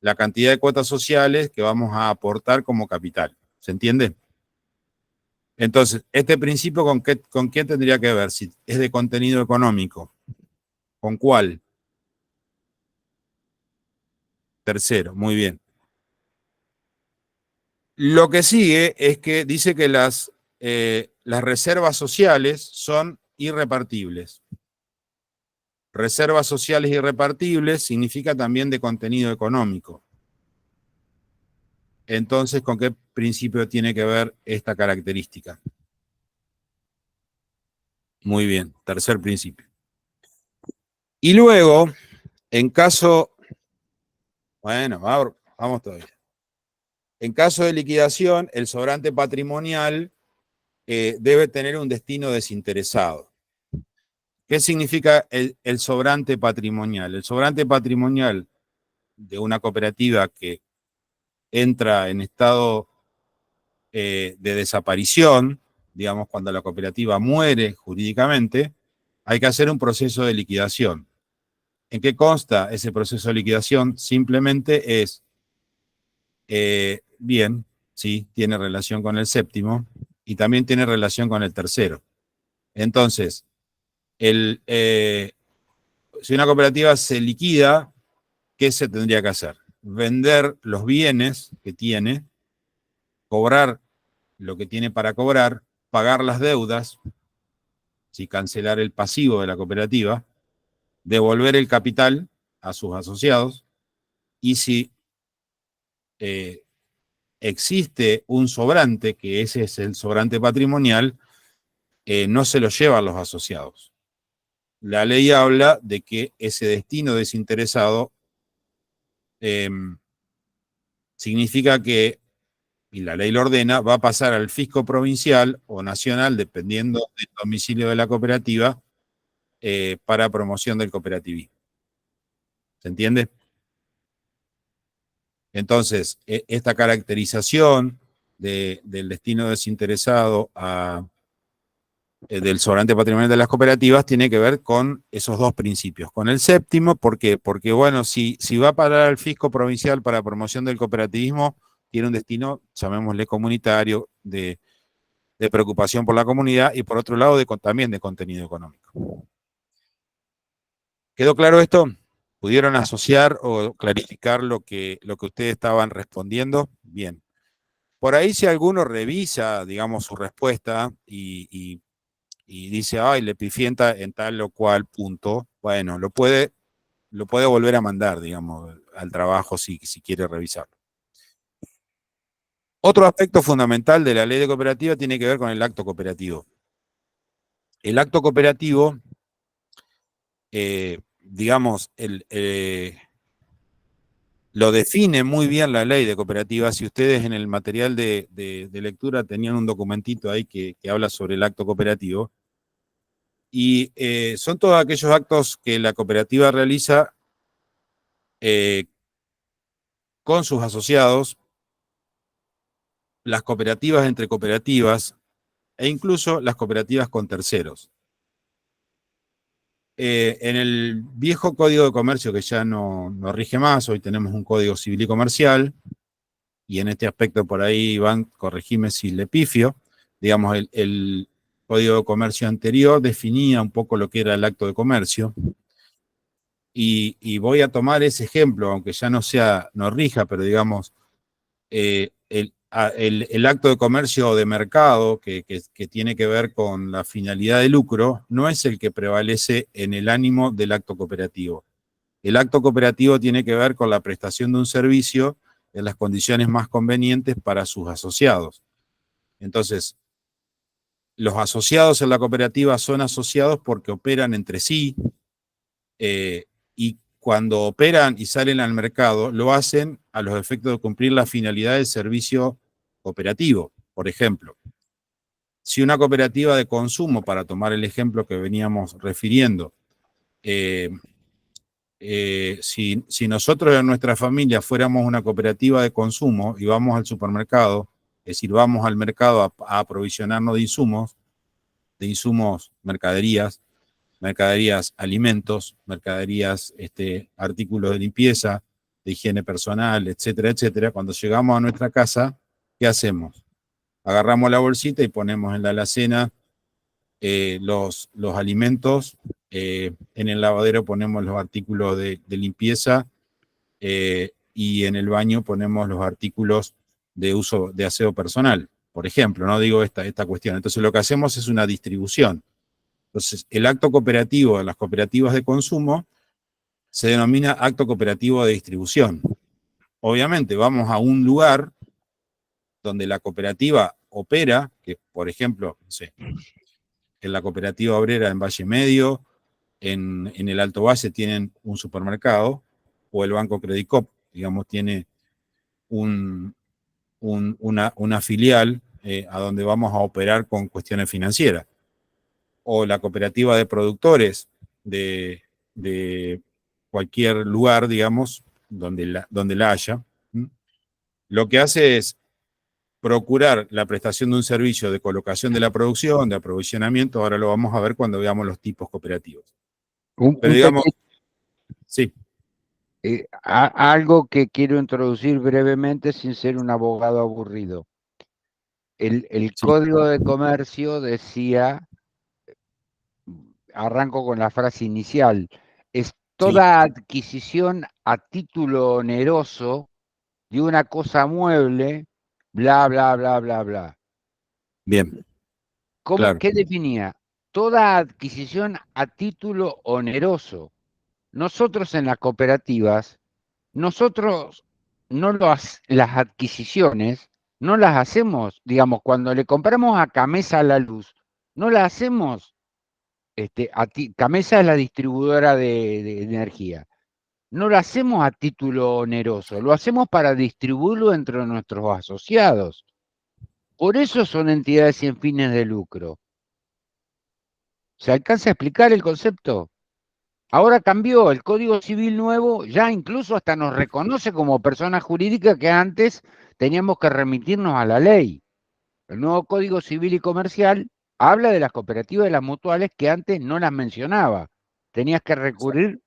la cantidad de cuotas sociales que vamos a aportar como capital. ¿Se entiende? Entonces, este principio, ¿con qué tendría que ver? Si es de contenido económico, ¿con cuál? Tercero, muy bien. Lo que sigue es que dice que las reservas sociales son irrepartibles. Reservas sociales irrepartibles significa también de contenido económico. Entonces, ¿con qué principio tiene que ver esta característica? Muy bien, tercer principio. Y luego, en caso, bueno, vamos todavía. En caso de liquidación, el sobrante patrimonial debe tener un destino desinteresado. ¿Qué significa el sobrante patrimonial? El sobrante patrimonial de una cooperativa que entra en estado de desaparición, digamos, cuando la cooperativa muere jurídicamente, hay que hacer un proceso de liquidación. ¿En qué consta ese proceso de liquidación? Simplemente es, bien, sí, tiene relación con el séptimo y también tiene relación con el tercero. Entonces, si una cooperativa se liquida, ¿qué se tendría que hacer? Vender los bienes que tiene, cobrar lo que tiene para cobrar, pagar las deudas, si cancelar el pasivo de la cooperativa, devolver el capital a sus asociados y si existe un sobrante, que ese es el sobrante patrimonial, no se lo llevan los asociados. La ley habla de que ese destino desinteresado significa que, y la ley lo ordena, va a pasar al fisco provincial o nacional, dependiendo del domicilio de la cooperativa, para promoción del cooperativismo. ¿Se entiende? Entonces, esta caracterización del destino desinteresado del sobrante patrimonial de las cooperativas tiene que ver con esos dos principios. Con el séptimo, ¿por qué? Porque, bueno, si va a parar al fisco provincial para promoción del cooperativismo, tiene un destino, llamémosle comunitario, de preocupación por la comunidad y por otro lado también de contenido económico. ¿Quedó claro esto? ¿Pudieron asociar o clarificar lo que ustedes estaban respondiendo? Bien. Por ahí si alguno revisa, digamos, su respuesta y dice, ay, le pifié en tal o cual punto, bueno, lo puede volver a mandar, digamos, al trabajo si quiere revisarlo. Otro aspecto fundamental de la ley de cooperativa tiene que ver con el acto cooperativo. El acto cooperativo, digamos, lo define muy bien la ley de cooperativas. Si ustedes en el material de lectura tenían un documentito ahí que habla sobre el acto cooperativo, y son todos aquellos actos que la cooperativa realiza con sus asociados, las cooperativas entre cooperativas e incluso las cooperativas con terceros. En el viejo Código de Comercio, que ya no rige más, hoy tenemos un Código Civil y Comercial, y en este aspecto por ahí, Iván, corregime si le pifio, digamos, el Código de Comercio anterior definía un poco lo que era el acto de comercio, y voy a tomar ese ejemplo, aunque ya no rija, pero digamos, el acto de comercio o de mercado que tiene que ver con la finalidad de lucro no es el que prevalece en el ánimo del acto cooperativo. El acto cooperativo tiene que ver con la prestación de un servicio en las condiciones más convenientes para sus asociados. Entonces, los asociados en la cooperativa son asociados porque operan entre sí, y cuando operan y salen al mercado, lo hacen a los efectos de cumplir la finalidad del servicio cooperativo. Por ejemplo, si una cooperativa de consumo, para tomar el ejemplo que veníamos refiriendo, si nosotros en nuestra familia fuéramos una cooperativa de consumo y vamos al supermercado, es decir, vamos al mercado a aprovisionarnos de insumos, mercaderías, alimentos, mercaderías, artículos de limpieza, de higiene personal, etcétera, etcétera. Cuando llegamos a nuestra casa, ¿qué hacemos? Agarramos la bolsita y ponemos en la alacena los alimentos, en el lavadero ponemos los artículos de limpieza, y en el baño ponemos los artículos de uso de aseo personal, por ejemplo, no digo esta cuestión. Entonces lo que hacemos es una distribución. Entonces, el acto cooperativo de las cooperativas de consumo se denomina acto cooperativo de distribución. Obviamente, vamos a un lugar donde la cooperativa opera, que por ejemplo, no sé, en la cooperativa obrera en Valle Medio, en el Alto Valle tienen un supermercado, o el Banco Credicop, digamos, tiene una filial a donde vamos a operar con cuestiones financieras. O la cooperativa de productores de cualquier lugar, digamos, donde la haya, lo que hace es procurar la prestación de un servicio de colocación de la producción, de aprovisionamiento. Ahora lo vamos a ver cuando veamos los tipos cooperativos. Pero digamos, sí. Algo que quiero introducir brevemente sin ser un abogado aburrido. El Sí. Código de Comercio decía, arranco con la frase inicial, es toda adquisición a título oneroso de una cosa mueble, bla, bla, bla, bla, bla. Bien. Claro. ¿Qué definía? Toda adquisición a título oneroso. Nosotros en las cooperativas, nosotros las adquisiciones no las hacemos, digamos, cuando le compramos a Camesa la luz, no la hacemos, Camesa es la distribuidora de energía, no lo hacemos a título oneroso, lo hacemos para distribuirlo entre nuestros asociados. Por eso son entidades sin fines de lucro. ¿Se alcanza a explicar el concepto? Ahora cambió, el Código Civil nuevo ya incluso hasta nos reconoce como persona jurídica que antes teníamos que remitirnos a la ley. El nuevo Código Civil y Comercial habla de las cooperativas y las mutuales que antes no las mencionaba. Tenías que recurrir,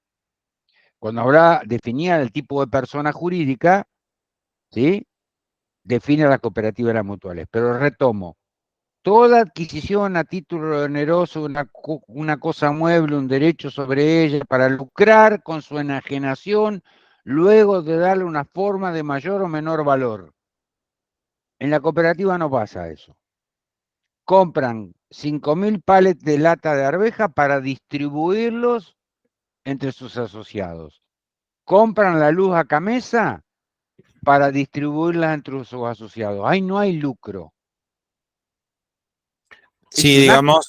cuando ahora definía el tipo de persona jurídica, ¿sí? Define las cooperativas y las mutuales. Pero retomo, toda adquisición a título oneroso, una cosa mueble, un derecho sobre ella, para lucrar con su enajenación, luego de darle una forma de mayor o menor valor. En la cooperativa no pasa eso. Compran 5.000 palets de lata de arveja para distribuirlos entre sus asociados. Compran la luz a Camesa para distribuirla entre sus asociados. Ahí no hay lucro. Sí, digamos,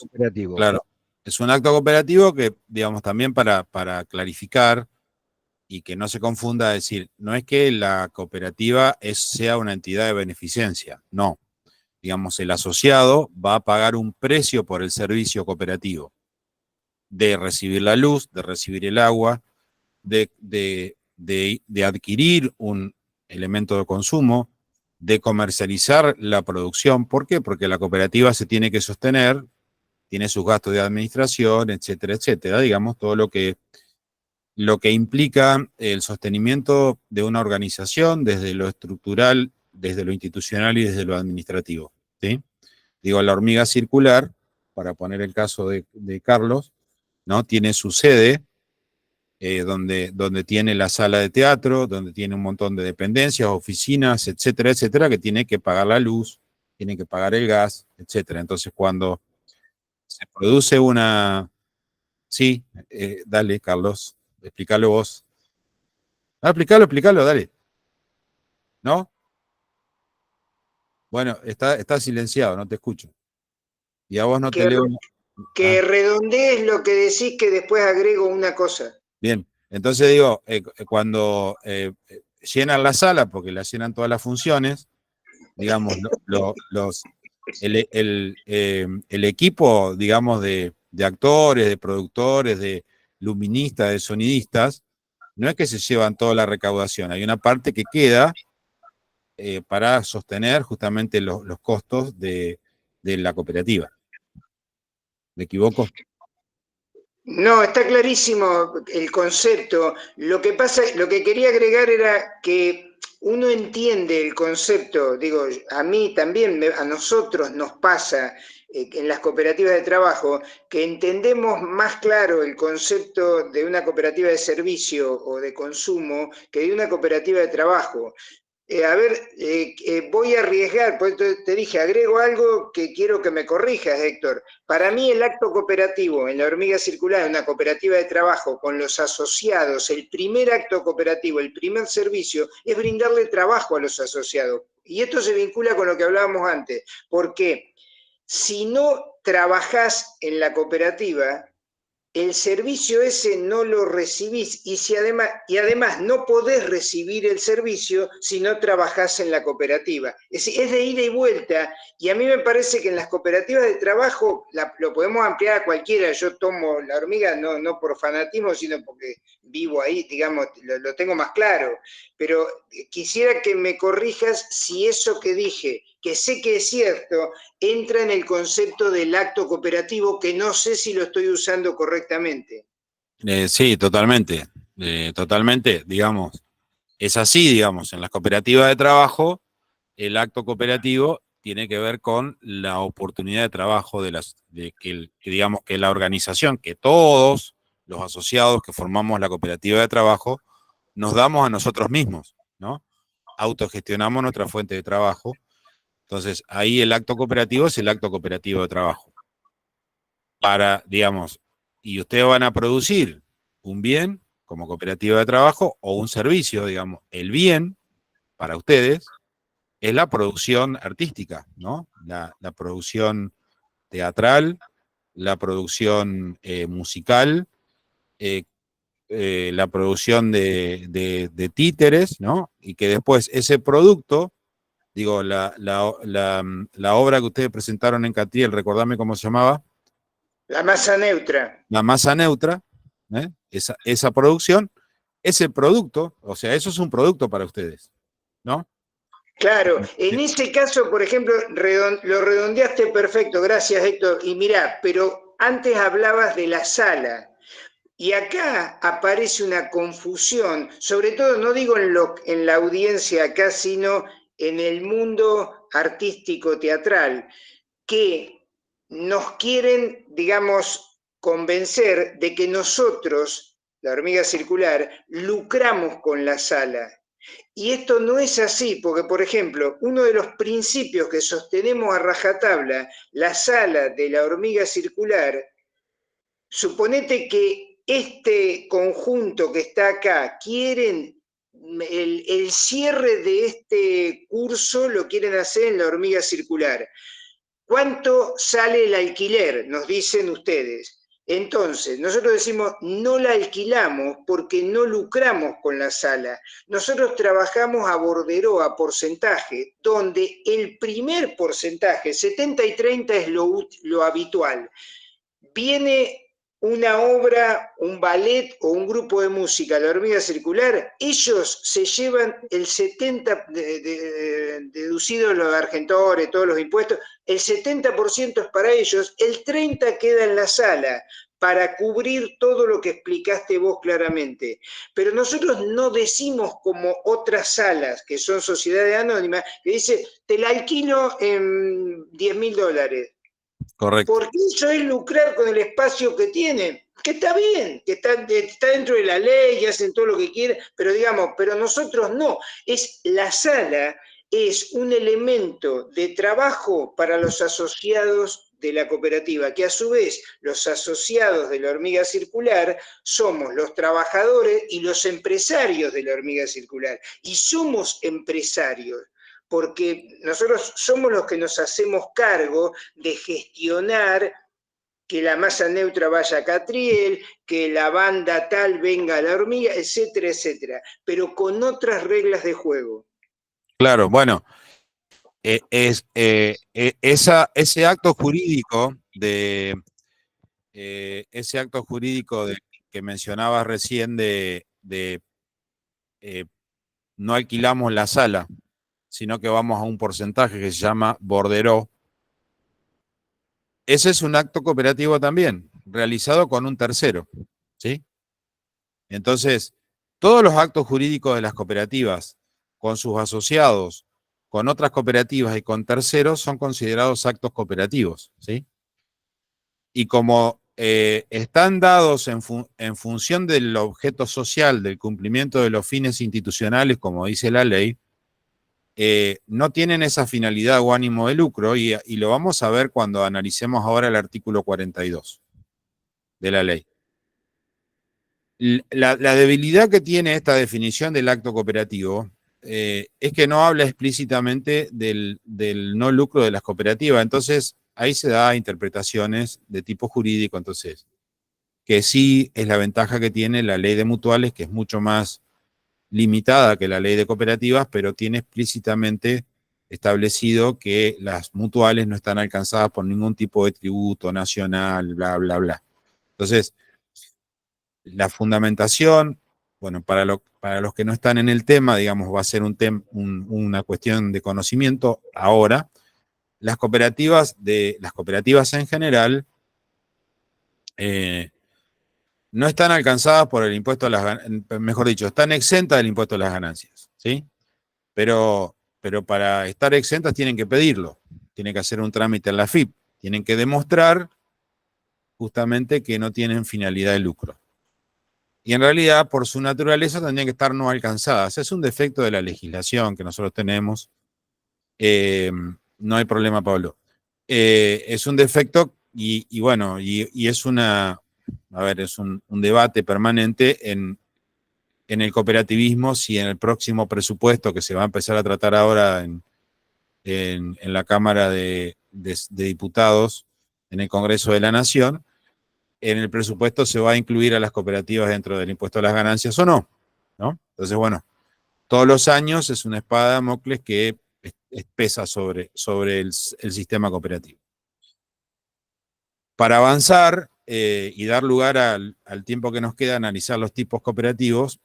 claro, es un acto cooperativo que, digamos, también para clarificar y que no se confunda, decir, no es que la cooperativa sea una entidad de beneficencia, no. Digamos, el asociado va a pagar un precio por el servicio cooperativo, de recibir la luz, de recibir el agua, de adquirir un elemento de consumo, de comercializar la producción. ¿Por qué? Porque la cooperativa se tiene que sostener tiene sus gastos de administración, etcétera, etcétera, digamos, todo lo que implica el sostenimiento de una organización desde lo estructural, desde lo institucional y desde lo administrativo, ¿sí? Digo, la hormiga circular, para poner el caso de Carlos, ¿no? Tiene su sede, donde tiene la sala de teatro, donde tiene un montón de dependencias, oficinas, etcétera, etcétera, que tiene que pagar la luz, tiene que pagar el gas, etcétera. Entonces, cuando se produce una... Sí, dale, Carlos, explícalo vos. Ah, explícalo, dale. ¿No? Bueno, está silenciado, no te escucho. Y a vos no te leo... Que redondees lo que decís, que después agrego una cosa. Bien, entonces digo, cuando llenan la sala, porque la llenan todas las funciones, digamos, el equipo, digamos, de actores, de productores, de luministas, de sonidistas, no es que se llevan toda la recaudación, hay una parte que queda para sostener justamente los costos de la cooperativa. ¿Me equivoco? No, está clarísimo el concepto. Lo que pasa, lo que quería agregar era que uno entiende el concepto, digo, a mí también, a nosotros nos pasa en las cooperativas de trabajo, que entendemos más claro el concepto de una cooperativa de servicio o de consumo que de una cooperativa de trabajo. Voy a arriesgar, pues te dije, agrego algo que quiero que me corrijas, Héctor. Para mí el acto cooperativo en la hormiga circular, en una cooperativa de trabajo con los asociados, el primer acto cooperativo, el primer servicio, es brindarle trabajo a los asociados. Y esto se vincula con lo que hablábamos antes, porque si no trabajás en la cooperativa, el servicio ese no lo recibís y además no podés recibir el servicio si no trabajás en la cooperativa. Es de ida y vuelta, y a mí me parece que en las cooperativas de trabajo lo podemos ampliar a cualquiera. Yo tomo la hormiga no por fanatismo, sino porque vivo ahí, digamos, lo tengo más claro. Pero quisiera que me corrijas si eso que dije, que sé que es cierto, entra en el concepto del acto cooperativo, que no sé si lo estoy usando correctamente. Sí, totalmente, digamos, es así, digamos, en las cooperativas de trabajo, el acto cooperativo tiene que ver con la oportunidad de trabajo digamos, que la organización, que todos los asociados que formamos la cooperativa de trabajo, nos damos a nosotros mismos, ¿no? Autogestionamos nuestra fuente de trabajo. Entonces, ahí el acto cooperativo es el acto cooperativo de trabajo. Digamos, y ustedes van a producir un bien como cooperativa de trabajo o un servicio, digamos. El bien para ustedes es la producción artística, ¿no? La producción teatral, la producción musical, la producción de títeres, ¿no? Y que después ese producto, digo, la obra que ustedes presentaron en Catriel, recordame cómo se llamaba. La masa neutra. La masa neutra, esa producción, ese producto, o sea, eso es un producto para ustedes, ¿no? Claro, en ese caso, por ejemplo, lo redondeaste perfecto, gracias Héctor. Y mirá, pero antes hablabas de la sala, y acá aparece una confusión, sobre todo, no digo en la audiencia acá, sino en el mundo artístico teatral, que nos quieren, digamos, convencer de que nosotros, la hormiga circular, lucramos con la sala. Y esto no es así, porque, por ejemplo, uno de los principios que sostenemos a rajatabla, la sala de la hormiga circular, suponete que este conjunto que está acá quieren el cierre de este curso, lo quieren hacer en la hormiga circular. ¿Cuánto sale el alquiler? Nos dicen ustedes. Entonces, nosotros decimos, no la alquilamos porque no lucramos con la sala. Nosotros trabajamos a borderó, a porcentaje, donde el primer porcentaje, 70 y 30 es lo habitual. Viene una obra, un ballet o un grupo de música, La Hormiga Circular, ellos se llevan el 70%, deducido los argentores, todos los impuestos, el 70% es para ellos, el 30% queda en la sala para cubrir todo lo que explicaste vos claramente. Pero nosotros no decimos como otras salas, que son sociedades anónimas, que dice, te la alquilo en $10.000. Correcto. Porque eso es lucrar con el espacio que tienen, que está bien, que está dentro de la ley y hacen todo lo que quieren, pero digamos, pero nosotros no. La sala es un elemento de trabajo para los asociados de la cooperativa, que a su vez los asociados de la Hormiga Circular somos los trabajadores y los empresarios de la Hormiga Circular. Y somos empresarios, porque nosotros somos los que nos hacemos cargo de gestionar que la masa neutra vaya a Catriel, que la banda tal venga a La Hormiga, etcétera, etcétera, pero con otras reglas de juego. Claro, bueno, ese acto jurídico que mencionabas recién de no alquilamos la sala, sino que vamos a un porcentaje que se llama borderó. Ese es un acto cooperativo también, realizado con un tercero, ¿sí? Entonces, todos los actos jurídicos de las cooperativas, con sus asociados, con otras cooperativas y con terceros, son considerados actos cooperativos, ¿sí? Y como están dados en función del objeto social, del cumplimiento de los fines institucionales, como dice la ley, no tienen esa finalidad o ánimo de lucro, y lo vamos a ver cuando analicemos ahora el artículo 42 de la ley. La debilidad que tiene esta definición del acto cooperativo es que no habla explícitamente del no lucro de las cooperativas. Entonces, ahí se da interpretaciones de tipo jurídico, entonces, que sí es la ventaja que tiene la ley de mutuales, que es mucho más limitada que la ley de cooperativas, pero tiene explícitamente establecido que las mutuales no están alcanzadas por ningún tipo de tributo nacional, bla, bla, bla. Entonces, la fundamentación, bueno, para los que no están en el tema, digamos, va a ser una cuestión de conocimiento ahora. Las cooperativas en general no están alcanzadas por el impuesto a las ganancias, mejor dicho, están exentas del impuesto a las ganancias, ¿sí? Pero para estar exentas tienen que pedirlo, tienen que hacer un trámite en la AFIP, tienen que demostrar justamente que no tienen finalidad de lucro. Y en realidad, por su naturaleza, tendrían que estar no alcanzadas. Es un defecto de la legislación que nosotros tenemos. No hay problema, Pablo. Es un defecto y bueno, y es es un debate permanente en el cooperativismo, si en el próximo presupuesto que se va a empezar a tratar ahora en la Cámara de Diputados, en el Congreso de la Nación, en el presupuesto se va a incluir a las cooperativas dentro del impuesto a las ganancias o no, ¿no? Entonces, bueno, todos los años es una espada de Damocles que pesa sobre el sistema cooperativo. Para avanzar y dar lugar al tiempo que nos queda a analizar los tipos cooperativos,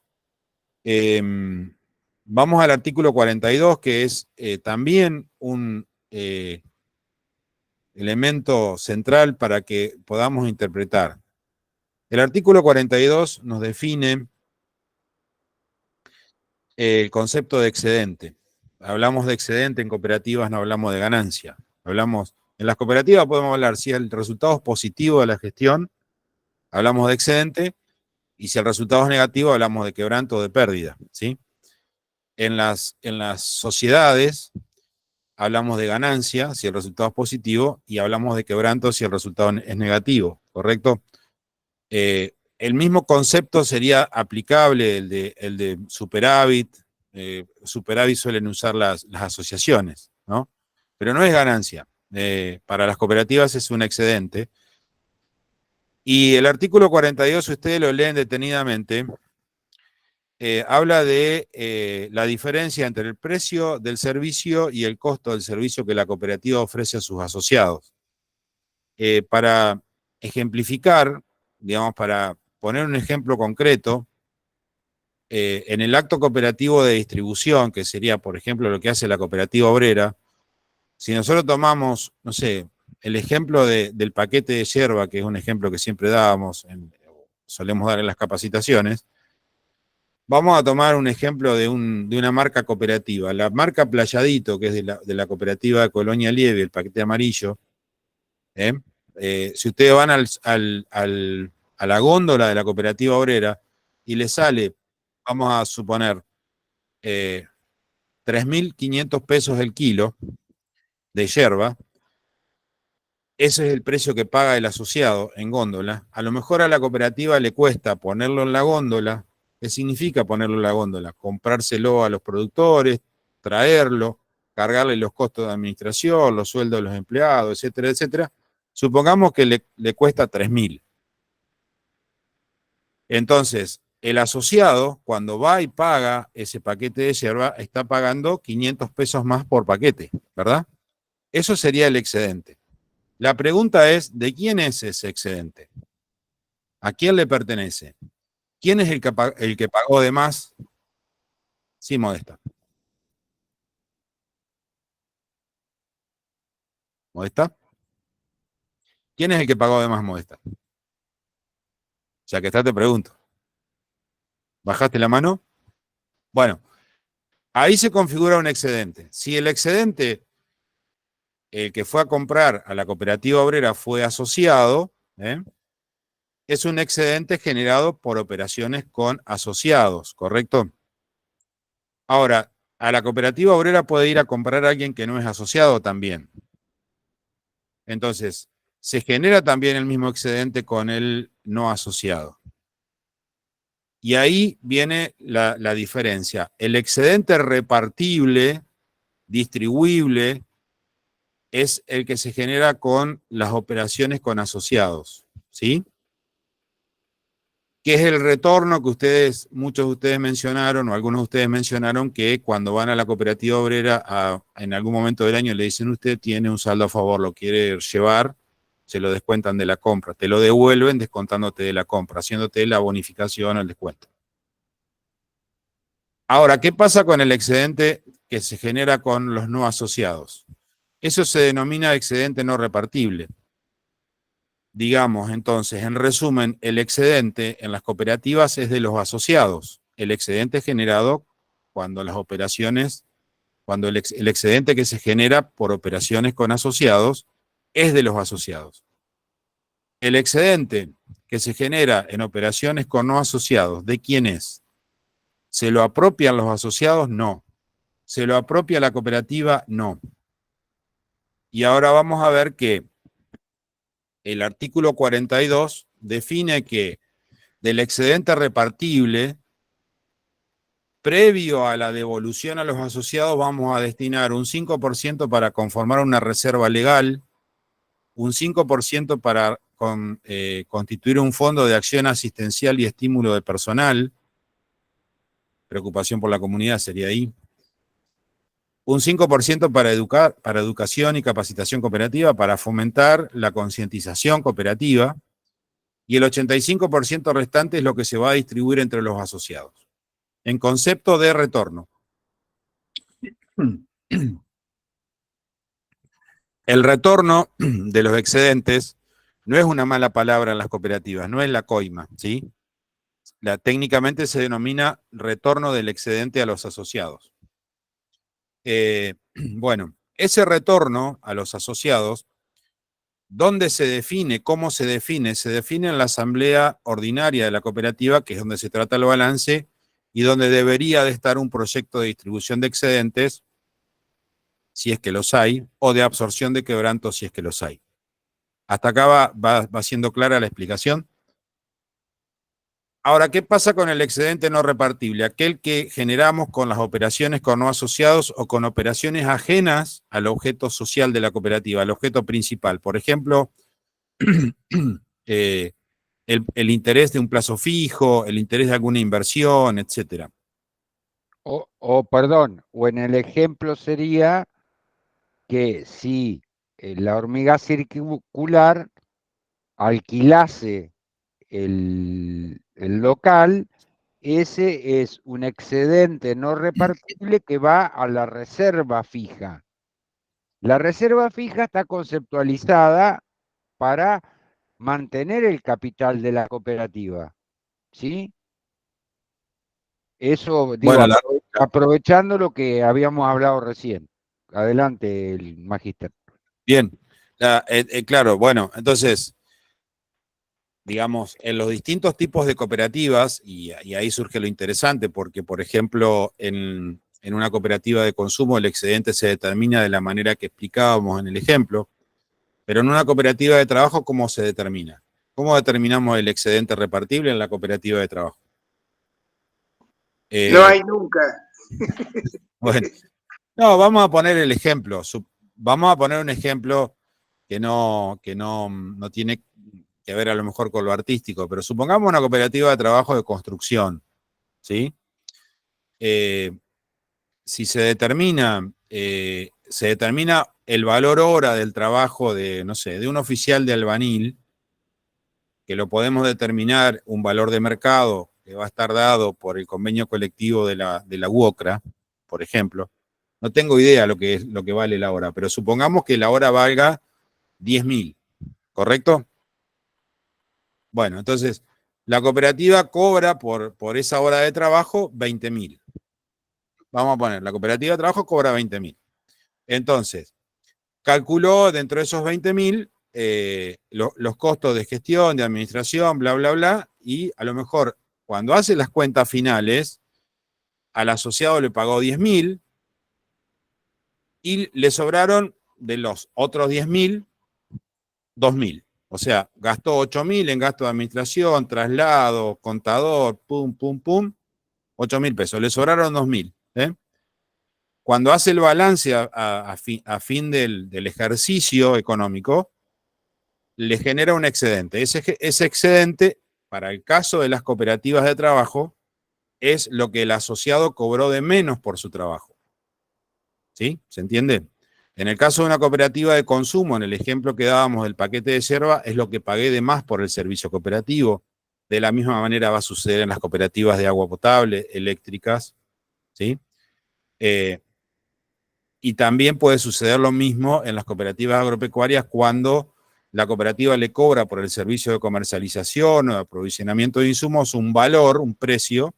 vamos al artículo 42, que es también un elemento central para que podamos interpretar. El artículo 42 nos define el concepto de excedente. Hablamos de excedente en cooperativas, no hablamos de ganancia. En las cooperativas podemos hablar si el resultado es positivo de la gestión, hablamos de excedente, y si el resultado es negativo, hablamos de quebranto o de pérdida, ¿sí? En las sociedades hablamos de ganancia si el resultado es positivo y hablamos de quebranto si el resultado es negativo, ¿correcto? El mismo concepto sería aplicable el de superávit. Superávit suelen usar las asociaciones, ¿no? Pero no es ganancia. Para las cooperativas es un excedente. Y el artículo 42, si ustedes lo leen detenidamente, habla de la diferencia entre el precio del servicio y el costo del servicio que la cooperativa ofrece a sus asociados. Para ejemplificar digamos, para poner un ejemplo concreto, en el acto cooperativo de distribución, que sería, por ejemplo, lo que hace la cooperativa obrera, si nosotros tomamos, no sé, el ejemplo del paquete de yerba, que es un ejemplo que siempre dábamos, solemos dar en las capacitaciones, vamos a tomar un ejemplo de una marca cooperativa. La marca Playadito, que es de la cooperativa de Colonia Lieve, el paquete amarillo, si ustedes van a la góndola de la cooperativa obrera y le sale, vamos a suponer, 3.500 pesos el kilo de yerba, ese es el precio que paga el asociado en góndola. A lo mejor a la cooperativa le cuesta ponerlo en la góndola. ¿Qué significa ponerlo en la góndola? Comprárselo a los productores, traerlo, cargarle los costos de administración, los sueldos de los empleados, etcétera, etcétera. Supongamos que le cuesta 3.000. Entonces, el asociado, cuando va y paga ese paquete de yerba, está pagando 500 pesos más por paquete, ¿verdad? Eso sería el excedente. La pregunta es, ¿de quién es ese excedente? ¿A quién le pertenece? ¿Quién es el que pagó de más? Sí, Modesta. ¿Modesta? ¿Quién es el que pagó de más, Modesta? Ya que está, te pregunto. ¿Bajaste la mano? Bueno, ahí se configura un excedente. Si el excedente, el que fue a comprar a la cooperativa obrera fue asociado, es un excedente generado por operaciones con asociados, ¿correcto? Ahora, a la cooperativa obrera puede ir a comprar a alguien que no es asociado también. Entonces, se genera también el mismo excedente con el no asociado. Y ahí viene la diferencia. El excedente repartible, distribuible, es el que se genera con las operaciones con asociados, ¿sí? Que es el retorno que muchos de ustedes mencionaron, o algunos de ustedes mencionaron, que cuando van a la cooperativa obrera, en algún momento del año le dicen, usted tiene un saldo a favor, lo quiere llevar, se lo descuentan de la compra, te lo devuelven descontándote de la compra, haciéndote la bonificación o el descuento. Ahora, ¿qué pasa con el excedente que se genera con los no asociados? Eso se denomina excedente no repartible. Digamos, entonces, en resumen, el excedente en las cooperativas es de los asociados. El excedente generado cuando las operaciones, cuando el excedente que se genera por operaciones con asociados es de los asociados. El excedente que se genera en operaciones con no asociados, ¿de quién es? ¿Se lo apropian los asociados? No. ¿Se lo apropia la cooperativa? No. Y ahora vamos a ver que el artículo 42 define que del excedente repartible, previo a la devolución a los asociados, vamos a destinar un 5% para conformar una reserva legal, un 5% para constituir un fondo de acción asistencial y estímulo de personal, preocupación por la comunidad sería ahí, un 5% para educación y capacitación cooperativa, para fomentar la concientización cooperativa, y el 85% restante es lo que se va a distribuir entre los asociados. En concepto de retorno. El retorno de los excedentes no es una mala palabra en las cooperativas, no es la coima, ¿sí? Técnicamente se denomina retorno del excedente a los asociados. Bueno, ese retorno a los asociados, ¿dónde se define? ¿Cómo se define? Se define en la asamblea ordinaria de la cooperativa, que es donde se trata el balance y donde debería de estar un proyecto de distribución de excedentes, si es que los hay, o de absorción de quebrantos, si es que los hay. Hasta acá va siendo clara la explicación. Ahora, ¿qué pasa con el excedente no repartible? Aquel que generamos con las operaciones con no asociados o con operaciones ajenas al objeto social de la cooperativa, al objeto principal. Por ejemplo, el interés de un plazo fijo, el interés de alguna inversión, etc. Perdón, o en el ejemplo sería que si la hormiga circular alquilase el local, ese es un excedente no repartible que va a la reserva fija. La reserva fija está conceptualizada para mantener el capital de la cooperativa, ¿sí? Eso, digo, Bueno, aprovechando lo que habíamos hablado recién. Adelante, el magíster. bien, claro, bueno, entonces, digamos, en los distintos tipos de cooperativas, y ahí surge lo interesante, porque, por ejemplo, en una cooperativa de consumo el excedente se determina de la manera que explicábamos en el ejemplo, pero en una cooperativa de trabajo, ¿cómo se determina? ¿Cómo determinamos el excedente repartible en la cooperativa de trabajo? No hay nunca. Bueno, no, vamos a poner el ejemplo. Vamos a poner un ejemplo que no tiene que ver a lo mejor con lo artístico, pero supongamos una cooperativa de trabajo de construcción, ¿sí? Si se determina el valor hora del trabajo de, no sé, de un oficial de albanil, que lo podemos determinar un valor de mercado que va a estar dado por el convenio colectivo de la UOCRA, por ejemplo. No tengo idea lo que vale la hora, pero supongamos que la hora valga 10.000, ¿correcto? Bueno, entonces, la cooperativa cobra por esa hora de trabajo 20.000. Vamos a poner, la cooperativa de trabajo cobra 20.000. Entonces, calculó dentro de esos 20.000 los costos de gestión, de administración, bla, bla, bla, y a lo mejor cuando hace las cuentas finales, al asociado le pagó 10.000 y le sobraron de los otros 10.000, 2.000. O sea, gastó 8.000 en gasto de administración, traslado, contador, pum, pum, pum, 8.000 pesos. Le sobraron 2.000. Cuando hace el balance a fin del ejercicio económico, le genera un excedente. Ese excedente, para el caso de las cooperativas de trabajo, es lo que el asociado cobró de menos por su trabajo. ¿Sí? ¿Se entiende? En el caso de una cooperativa de consumo, en el ejemplo que dábamos del paquete de yerba, es lo que pagué de más por el servicio cooperativo. De la misma manera va a suceder en las cooperativas de agua potable, eléctricas, ¿sí? Y también puede suceder lo mismo en las cooperativas agropecuarias cuando la cooperativa le cobra por el servicio de comercialización o de aprovisionamiento de insumos un valor, un precio,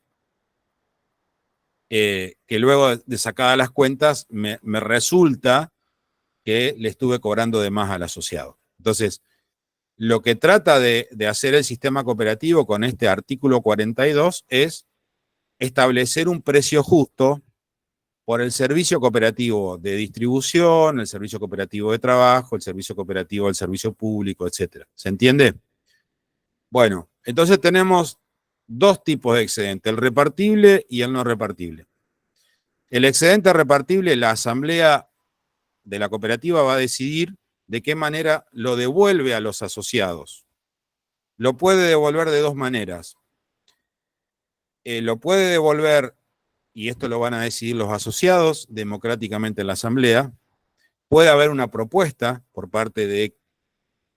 que luego de sacadas las cuentas me resulta que le estuve cobrando de más al asociado. Entonces, lo que trata de hacer el sistema cooperativo con este artículo 42 es establecer un precio justo por el servicio cooperativo de distribución, el servicio cooperativo de trabajo, el servicio cooperativo del servicio público, etc. ¿Se entiende? Bueno, entonces tenemos dos tipos de excedente, el repartible y el no repartible. El excedente repartible, la asamblea de la cooperativa va a decidir de qué manera lo devuelve a los asociados. Lo puede devolver de dos maneras. Lo puede devolver, y esto lo van a decidir los asociados democráticamente en la asamblea. Puede haber una propuesta por parte de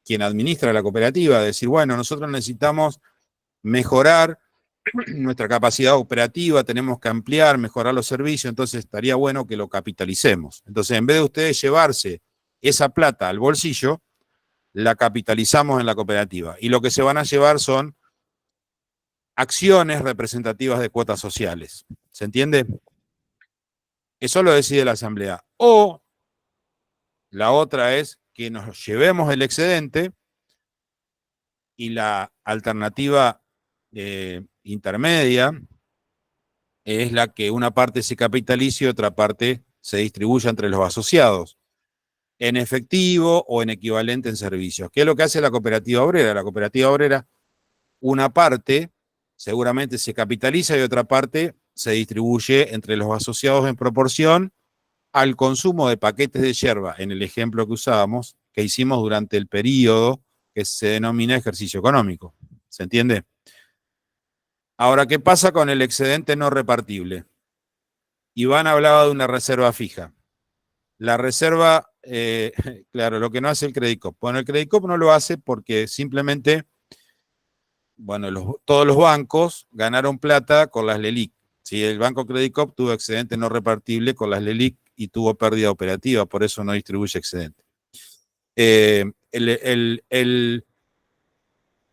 quien administra la cooperativa, de decir, bueno, nosotros necesitamos mejorar nuestra capacidad operativa, tenemos que ampliar, mejorar los servicios, entonces estaría bueno que lo capitalicemos. Entonces, en vez de ustedes llevarse esa plata al bolsillo, la capitalizamos en la cooperativa. Y lo que se van a llevar son acciones representativas de cuotas sociales. ¿Se entiende? Eso lo decide la asamblea. O la otra es que nos llevemos el excedente y la alternativa intermedia es la que una parte se capitalice y otra parte se distribuya entre los asociados, en efectivo o en equivalente en servicios. ¿Qué es lo que hace la cooperativa obrera? La cooperativa obrera, una parte seguramente se capitaliza y otra parte se distribuye entre los asociados en proporción al consumo de paquetes de yerba, en el ejemplo que usábamos, que hicimos durante el periodo que se denomina ejercicio económico. ¿Se entiende? Ahora, ¿qué pasa con el excedente no repartible? Iván hablaba de una reserva fija. La reserva, claro, lo que no hace el Credicop. Bueno, el Credicop no lo hace porque simplemente bueno, todos los bancos ganaron plata con las LELIQ. ¿Sí? El Banco Credit Corp tuvo excedente no repartible con las LELIQ y tuvo pérdida operativa, por eso no distribuye excedente. El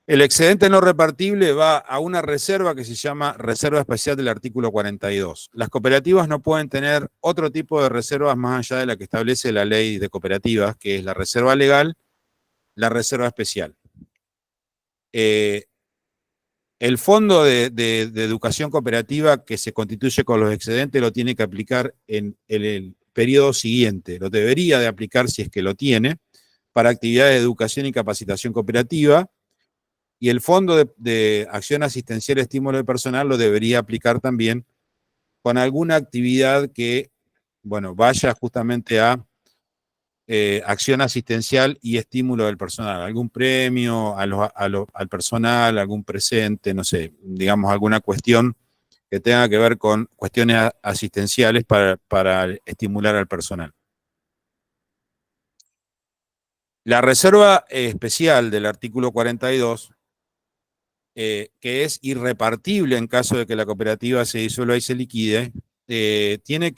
excedente no repartible va a una reserva que se llama reserva especial del artículo 42. Las cooperativas no pueden tener otro tipo de reservas más allá de la que establece la ley de cooperativas, que es la reserva legal, la reserva especial. El fondo de educación cooperativa que se constituye con los excedentes lo tiene que aplicar en el periodo siguiente. Lo debería de aplicar si es que lo tiene, para actividades de educación y capacitación cooperativa. Y el Fondo de Acción Asistencial y Estímulo de Personal lo debería aplicar también con alguna actividad que, bueno, vaya justamente a acción asistencial y estímulo del personal. Algún premio al personal, algún presente, no sé, digamos alguna cuestión que tenga que ver con cuestiones asistenciales para estimular al personal. La reserva especial del artículo 42, que es irrepartible en caso de que la cooperativa se disuelva y se liquide, tiene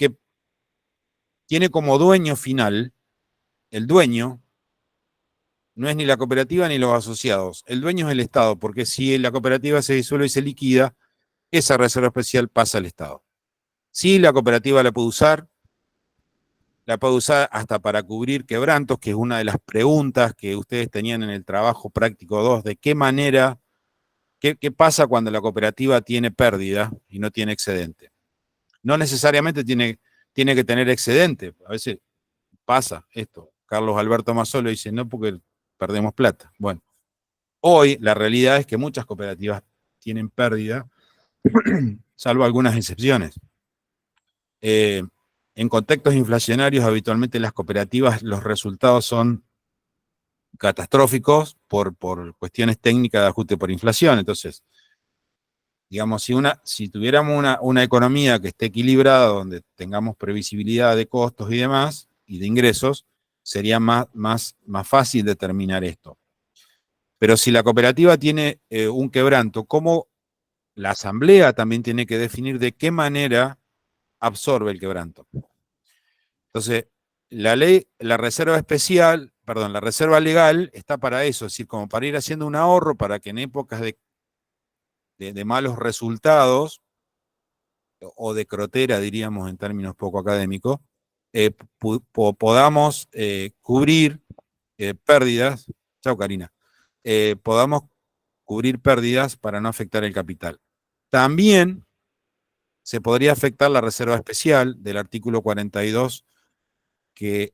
como dueño final, el dueño no es ni la cooperativa ni los asociados, el dueño es el Estado, porque si la cooperativa se disuelve y se liquida, esa reserva especial pasa al Estado. Sí, la cooperativa la puede usar hasta para cubrir quebrantos, que es una de las preguntas que ustedes tenían en el trabajo práctico 2, de qué manera. ¿Qué pasa cuando la cooperativa tiene pérdida y no tiene excedente? No necesariamente tiene que tener excedente. A veces pasa esto. Carlos Alberto Mazzolo dice, no, porque perdemos plata. Bueno, hoy la realidad es que muchas cooperativas tienen pérdida, salvo algunas excepciones. En contextos inflacionarios, habitualmente las cooperativas, los resultados son catastróficos por cuestiones técnicas de ajuste por inflación. Entonces, digamos, si tuviéramos una economía que esté equilibrada, donde tengamos previsibilidad de costos y demás, y de ingresos, sería más fácil determinar esto. Pero si la cooperativa tiene un quebranto, ¿cómo la asamblea también tiene que definir de qué manera absorbe el quebranto? Entonces, la reserva legal está para eso, es decir, como para ir haciendo un ahorro para que en épocas de malos resultados, o de crotera, diríamos en términos poco académicos, podamos cubrir pérdidas, chao Karina, podamos cubrir pérdidas para no afectar el capital. También se podría afectar la reserva especial del artículo 42 que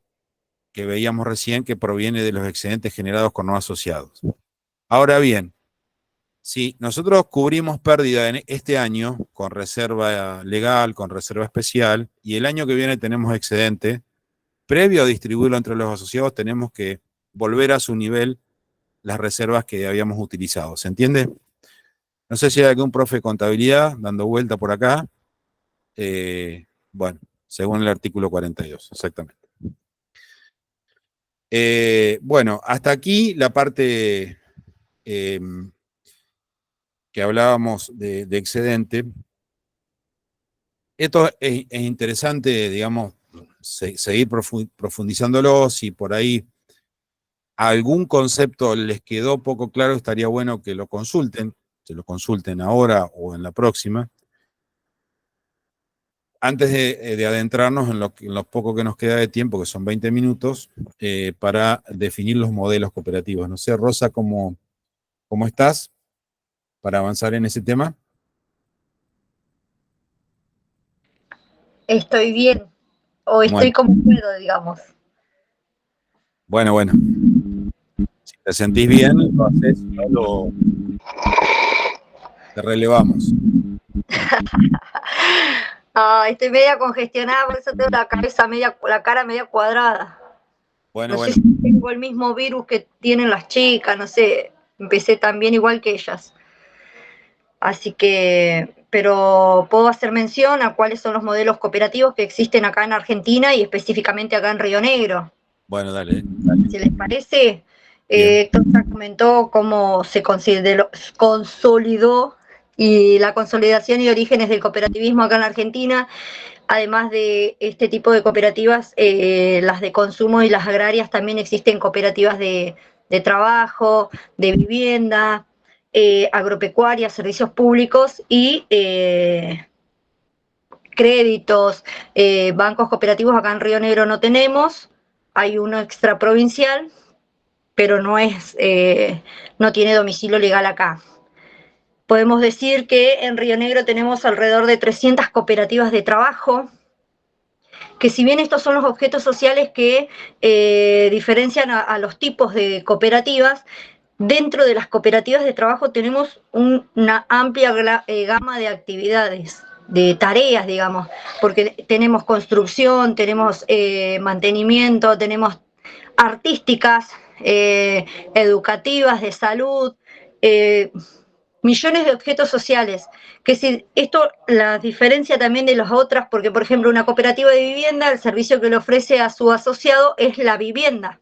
veíamos recién, que proviene de los excedentes generados con no asociados. Ahora bien, si nosotros cubrimos pérdida en este año con reserva legal, con reserva especial, y el año que viene tenemos excedente, previo a distribuirlo entre los asociados, tenemos que volver a su nivel las reservas que habíamos utilizado. ¿Se entiende? No sé si hay algún profe de contabilidad dando vuelta por acá. Bueno, según el artículo 42, exactamente. Bueno, hasta aquí la parte que hablábamos de excedente. Esto es interesante, digamos, seguir profundizándolo. Si por ahí algún concepto les quedó poco claro, estaría bueno que lo consulten, se lo consulten ahora o en la próxima. Antes de adentrarnos en lo poco que nos queda de tiempo, que son 20 minutos, para definir los modelos cooperativos. No sé, Rosa, ¿cómo estás para avanzar en ese tema? Estoy bien, o estoy como puedo, digamos. Bueno. Si te sentís bien, lo haces, no te relevamos. Estoy media congestionada, por eso tengo la cara media cuadrada. Bueno. No sé si tengo el mismo virus que tienen las chicas, no sé, empecé también igual que ellas. Así que, pero puedo hacer mención a cuáles son los modelos cooperativos que existen acá en Argentina y específicamente acá en Río Negro. Bueno, dale. Si les parece, Héctor ya comentó cómo se consolidó y la consolidación y orígenes del cooperativismo acá en la Argentina. Además de este tipo de cooperativas, las de consumo y las agrarias, también existen cooperativas de trabajo, de vivienda, agropecuarias, servicios públicos y créditos, bancos cooperativos. Acá en Río Negro no tenemos, hay uno extraprovincial, pero no tiene domicilio legal acá. Podemos decir que en Río Negro tenemos alrededor de 300 cooperativas de trabajo, que si bien estos son los objetos sociales que diferencian a los tipos de cooperativas, dentro de las cooperativas de trabajo tenemos una amplia gama de actividades, de tareas, digamos, porque tenemos construcción, tenemos mantenimiento, tenemos artísticas, educativas, de salud, millones de objetos sociales, que si esto la diferencia también de las otras, porque por ejemplo una cooperativa de vivienda, el servicio que le ofrece a su asociado es la vivienda.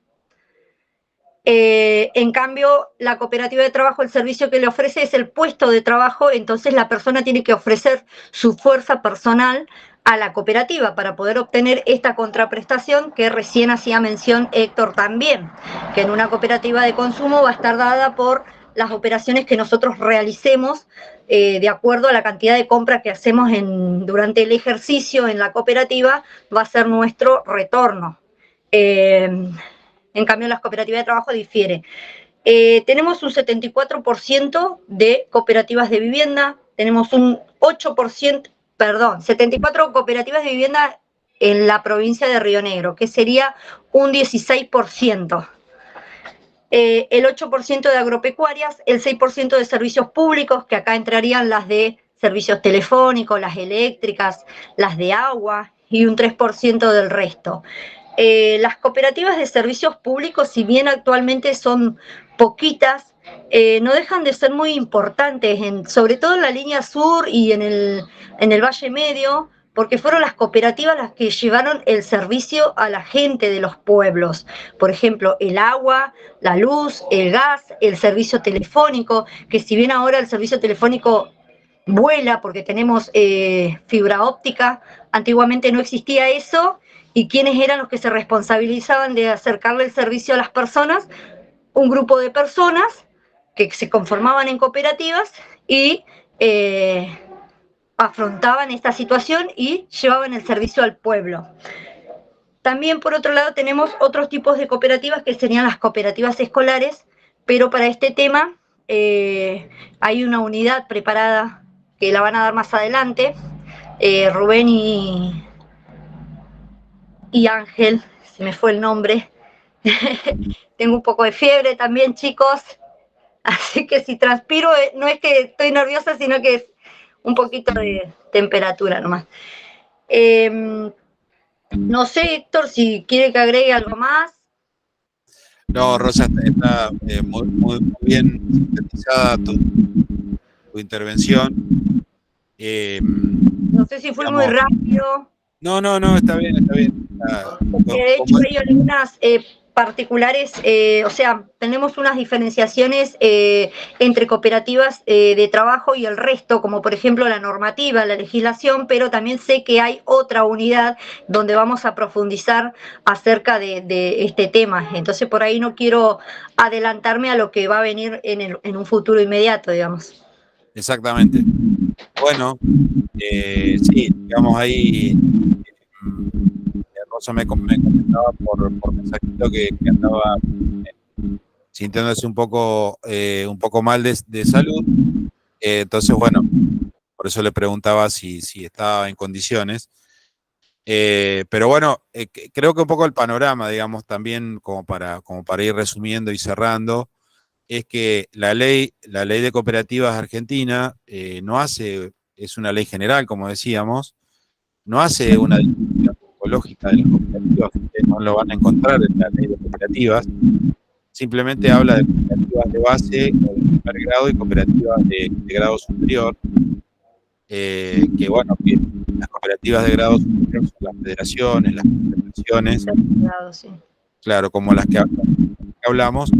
En cambio, la cooperativa de trabajo, el servicio que le ofrece es el puesto de trabajo, entonces la persona tiene que ofrecer su fuerza personal a la cooperativa para poder obtener esta contraprestación que recién hacía mención Héctor también, que en una cooperativa de consumo va a estar dada por las operaciones que nosotros realicemos de acuerdo a la cantidad de compras que hacemos durante el ejercicio en la cooperativa, va a ser nuestro retorno. En cambio, en las cooperativas de trabajo difiere. Tenemos un 74% de cooperativas de vivienda, tenemos un 74 cooperativas de vivienda en la provincia de Río Negro, que sería un 16%. El 8% de agropecuarias, el 6% de servicios públicos, que acá entrarían las de servicios telefónicos, las eléctricas, las de agua, y un 3% del resto. Las cooperativas de servicios públicos, si bien actualmente son poquitas, no dejan de ser muy importantes, sobre todo en la línea sur y en el Valle Medio, porque fueron las cooperativas las que llevaron el servicio a la gente de los pueblos. Por ejemplo, el agua, la luz, el gas, el servicio telefónico, que si bien ahora el servicio telefónico vuela porque tenemos fibra óptica, antiguamente no existía eso. ¿Y quiénes eran los que se responsabilizaban de acercarle el servicio a las personas? Un grupo de personas que se conformaban en cooperativas y afrontaban esta situación y llevaban el servicio al pueblo. También, por otro lado, tenemos otros tipos de cooperativas que serían las cooperativas escolares, pero para este tema hay una unidad preparada que la van a dar más adelante, Rubén y Ángel, se me fue el nombre. Tengo un poco de fiebre también, chicos, así que si transpiro no es que estoy nerviosa, sino que es un poquito de temperatura nomás. No sé, Héctor, si quiere que agregue algo más. No, Rosa, está muy bien sintetizada tu intervención. No sé si fue muy rápido. No, está bien. De hecho, hay algunas particulares, o sea, tenemos unas diferenciaciones entre cooperativas de trabajo y el resto, como por ejemplo la normativa, la legislación, pero también sé que hay otra unidad donde vamos a profundizar acerca de este tema. Entonces, por ahí no quiero adelantarme a lo que va a venir en un futuro inmediato, digamos. Exactamente. Bueno, sí, digamos ahí, Rosa me comentaba por mensajito que andaba sintiéndose un poco mal de salud, entonces bueno, por eso le preguntaba si estaba en condiciones, pero bueno, creo que un poco el panorama, digamos, también como para ir resumiendo y cerrando, es que la ley de cooperativas argentina es una ley general, como decíamos, no hace una definición ecológica de las cooperativas, ustedes no lo van a encontrar en la ley de cooperativas, simplemente habla de cooperativas de base o de primer grado y cooperativas de grado superior, que bueno, que las cooperativas de grado superior son las federaciones, las confederaciones, sí. Claro, como las que hablamos,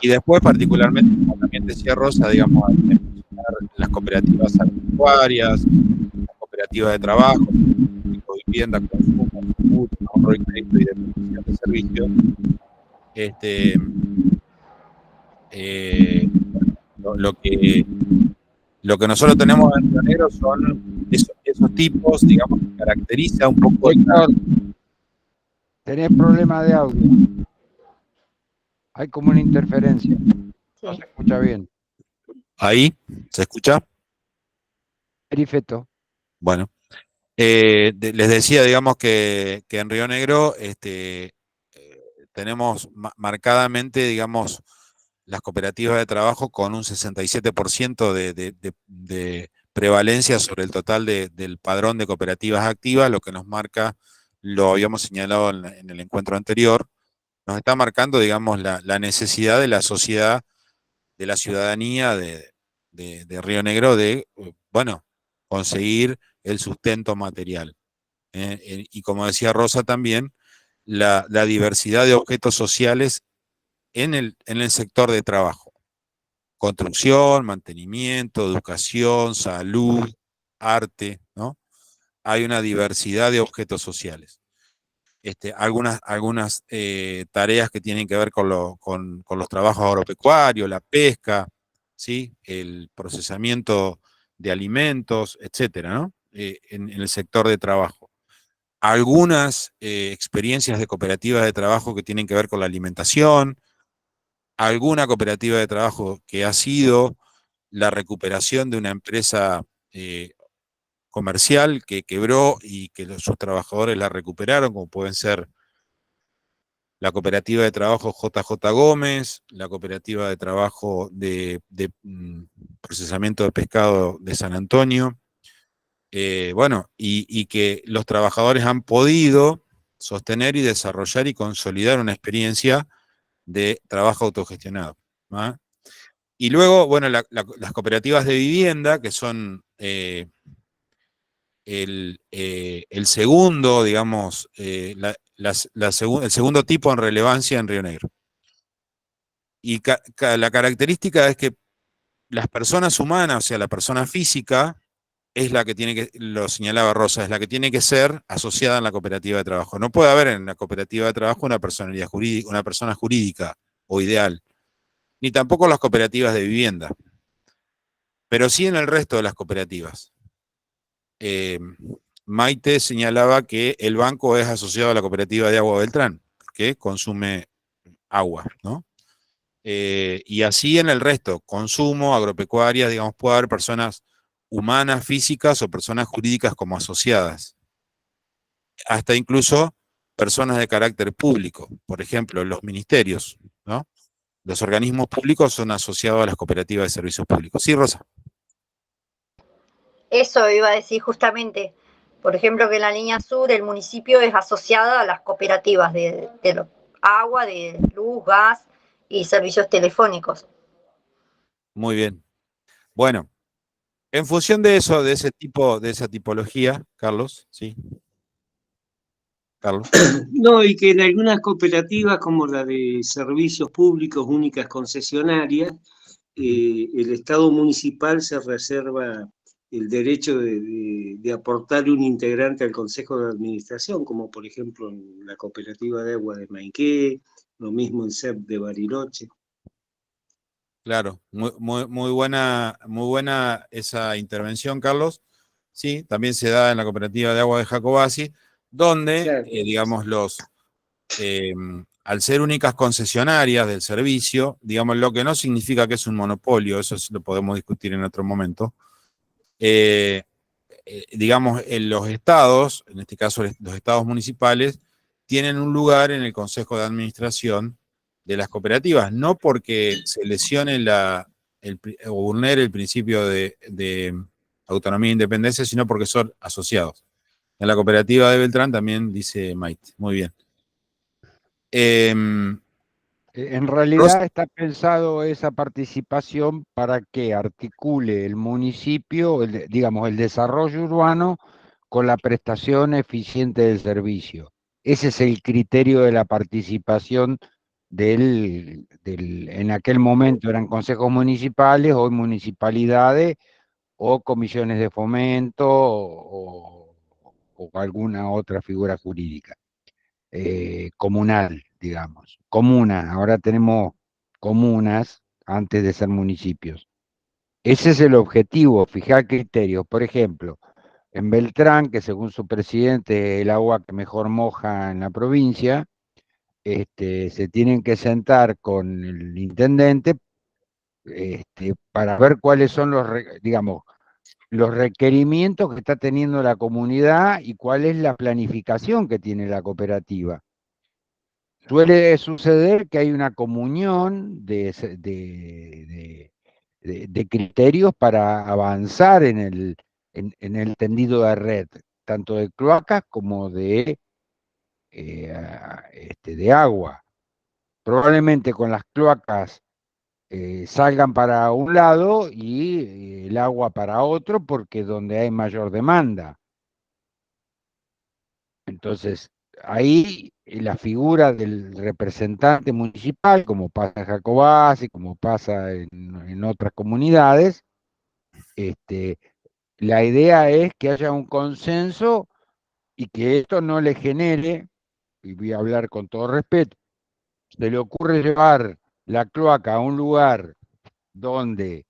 Y después, particularmente, como también decía Rosa, digamos, las cooperativas agropecuarias, las cooperativas de trabajo, vivienda, consumo, seguro, ahorro y crédito y dependencia de servicios. Lo que nosotros tenemos en Río Negro son esos tipos, digamos, que caracteriza un poco. Héctor, tenés problema de audio. Hay como una interferencia. No se escucha bien. ¿Ahí? ¿Se escucha? Perfecto. Bueno. Les decía, digamos, que en Río Negro tenemos marcadamente, digamos, las cooperativas de trabajo con un 67% de prevalencia sobre el total del padrón de cooperativas activas, lo que nos marca, lo habíamos señalado en el encuentro anterior, nos está marcando, digamos, la necesidad de la sociedad, de la ciudadanía de Río Negro de, bueno, conseguir el sustento material. Y como decía Rosa también, la diversidad de objetos sociales en el sector de trabajo. Construcción, mantenimiento, educación, salud, arte, ¿no? Hay una diversidad de objetos sociales. Algunas tareas que tienen que ver con los trabajos agropecuarios, la pesca, ¿sí? El procesamiento de alimentos, etcétera, ¿no? En el sector de trabajo. Algunas experiencias de cooperativas de trabajo que tienen que ver con la alimentación, alguna cooperativa de trabajo que ha sido la recuperación de una empresa comercial que quebró y que sus trabajadores la recuperaron, como pueden ser la cooperativa de trabajo JJ Gómez, la cooperativa de trabajo de procesamiento de pescado de San Antonio, bueno, y que los trabajadores han podido sostener y desarrollar y consolidar una experiencia de trabajo autogestionado. ¿Ah? Y luego, bueno, las cooperativas de vivienda, que son el segundo, digamos, el segundo tipo en relevancia en Río Negro. Y la característica es que las personas humanas, o sea, la persona física, es la que tiene que, lo señalaba Rosa, es la que tiene que ser asociada en la cooperativa de trabajo. No puede haber en la cooperativa de trabajo una personalidad jurídica, una persona jurídica o ideal, ni tampoco las cooperativas de vivienda, pero sí en el resto de las cooperativas. Maite señalaba que el banco es asociado a la cooperativa de agua Beltrán, que consume agua, ¿no? Y así en el resto, consumo, agropecuaria, digamos, puede haber personas humanas, físicas o personas jurídicas como asociadas. Hasta incluso personas de carácter público, por ejemplo, los ministerios, ¿no? Los organismos públicos son asociados a las cooperativas de servicios públicos. Sí, Rosa. Eso iba a decir justamente. Por ejemplo, que en la línea sur el municipio es asociado a las cooperativas de agua, de luz, gas y servicios telefónicos. Muy bien. Bueno, en función de eso, de esa tipología, Carlos, ¿sí? Carlos. No, y que en algunas cooperativas como la de servicios públicos únicas concesionarias, el Estado municipal se reserva el derecho de aportar un integrante al Consejo de Administración, como por ejemplo en la Cooperativa de Agua de Maiqué, lo mismo en CEP de Bariloche. Claro, muy buena esa intervención, Carlos. Sí, también se da en la Cooperativa de Agua de Jacobasi, donde, claro, digamos, al ser únicas concesionarias del servicio, digamos, lo que no significa que es un monopolio, eso lo podemos discutir en otro momento, digamos, en los estados, en este caso los estados municipales, tienen un lugar en el Consejo de Administración de las cooperativas, no porque se lesione o vulnere el principio de autonomía e independencia, sino porque son asociados. En la cooperativa de Beltrán también dice Maite. Muy bien. En realidad está pensado esa participación para que articule el municipio, digamos, el desarrollo urbano con la prestación eficiente del servicio. Ese es el criterio de la participación en aquel momento eran consejos municipales, hoy municipalidades o comisiones de fomento o alguna otra figura jurídica comunal, digamos. Comuna, ahora tenemos comunas antes de ser municipios. Ese es el objetivo, fijar criterios. Por ejemplo, en Beltrán, que según su presidente es el agua que mejor moja en la provincia, se tienen que sentar con el intendente para ver cuáles son digamos, los requerimientos que está teniendo la comunidad y cuál es la planificación que tiene la cooperativa. Suele suceder que hay una comunión de criterios para avanzar en el tendido de red, tanto de cloacas como de agua. Probablemente con las cloacas salgan para un lado y el agua para otro, porque es donde hay mayor demanda. Entonces, ahí la figura del representante municipal, como pasa en Jacobás y como pasa en otras comunidades, la idea es que haya un consenso y que esto no le genere, y voy a hablar con todo respeto, se le ocurre llevar la cloaca a un lugar donde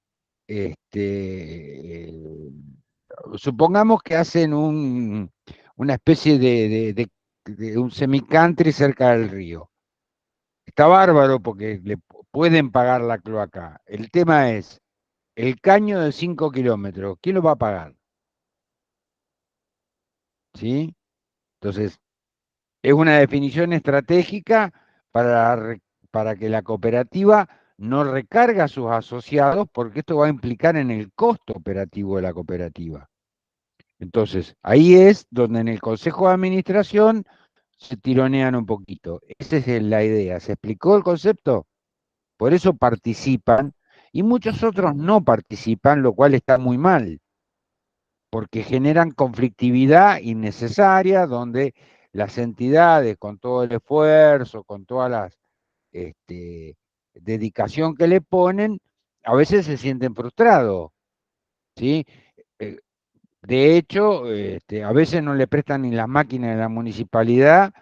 supongamos que hacen una especie de un semicountry cerca del río. Está bárbaro porque le pueden pagar la cloaca. El tema es, el caño de 5 kilómetros, ¿quién lo va a pagar? ¿Sí? Entonces, es una definición estratégica para que la cooperativa no recargue a sus asociados, porque esto va a implicar en el costo operativo de la cooperativa. Entonces, ahí es donde en el Consejo de Administración se tironean un poquito. Esa es la idea. ¿Se explicó el concepto? Por eso participan y muchos otros no participan, lo cual está muy mal, porque generan conflictividad innecesaria, donde las entidades, con todo el esfuerzo, con toda la dedicación que le ponen, a veces se sienten frustrados, ¿sí? De hecho, a veces no le prestan ni las máquinas de la municipalidad,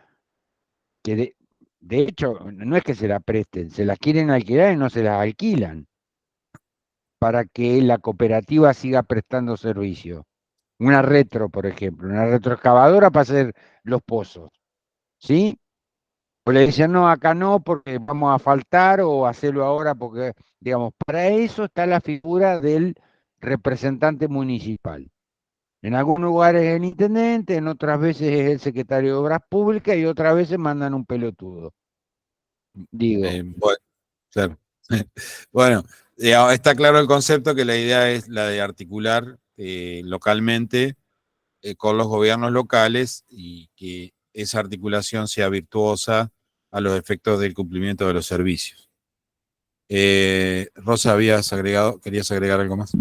que de hecho no es que se las presten, se las quieren alquilar y no se las alquilan para que la cooperativa siga prestando servicio. Una retro, por ejemplo, una retroexcavadora para hacer los pozos, ¿sí? Pues le decían, no, acá no, porque vamos a faltar o hacerlo ahora, porque, digamos, para eso está la figura del representante municipal. En algunos lugares es el intendente, en otras veces es el secretario de Obras Públicas y otras veces mandan un pelotudo. Digo. Bueno, claro. Bueno, está claro el concepto, que la idea es la de articular localmente con los gobiernos locales y que esa articulación sea virtuosa a los efectos del cumplimiento de los servicios. Rosa, querías agregar algo más.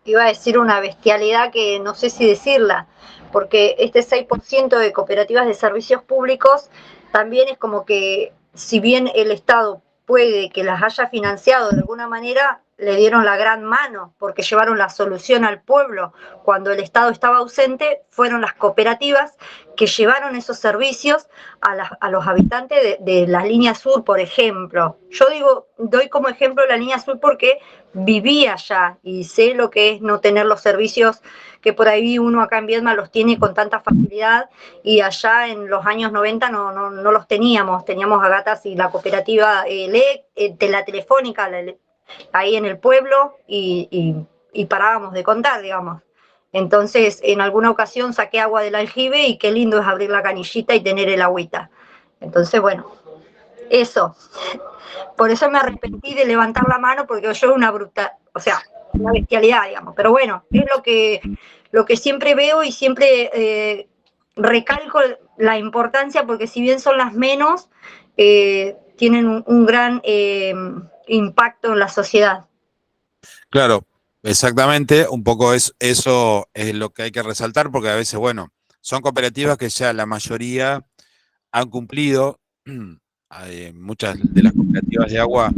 Iba a decir una bestialidad que no sé si decirla, porque este 6% de cooperativas de servicios públicos también es como que, si bien el Estado puede que las haya financiado de alguna manera, le dieron la gran mano porque llevaron la solución al pueblo. Cuando el Estado estaba ausente, fueron las cooperativas que llevaron esos servicios a los habitantes de la línea sur, por ejemplo. Yo doy como ejemplo la línea sur porque viví allá y sé lo que es no tener los servicios que por ahí uno acá en Viedma los tiene con tanta facilidad, y allá en los años 90 no los teníamos a gatas y la cooperativa de la telefónica ahí en el pueblo y parábamos de contar, digamos. Entonces, en alguna ocasión saqué agua del aljibe y qué lindo es abrir la canillita y tener el agüita. Entonces, bueno, eso. Por eso me arrepentí de levantar la mano, porque yo una una bestialidad, digamos. Pero bueno, es lo que siempre veo y siempre recalco la importancia, porque si bien son las menos, tienen un gran impacto en la sociedad. Claro, exactamente, un poco eso es lo que hay que resaltar, porque a veces, bueno, son cooperativas que ya la mayoría han cumplido muchas de las cooperativas de agua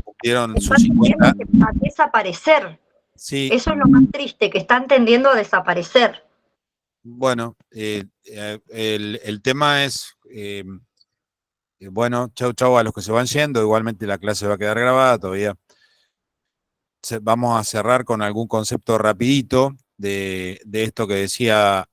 cumplieron sus 50. A desaparecer. Sí. Eso es lo más triste, que están tendiendo a desaparecer. Bueno, el tema es, bueno, chau a los que se van yendo, igualmente la clase va a quedar grabada todavía. Vamos a cerrar con algún concepto rapidito de esto que decía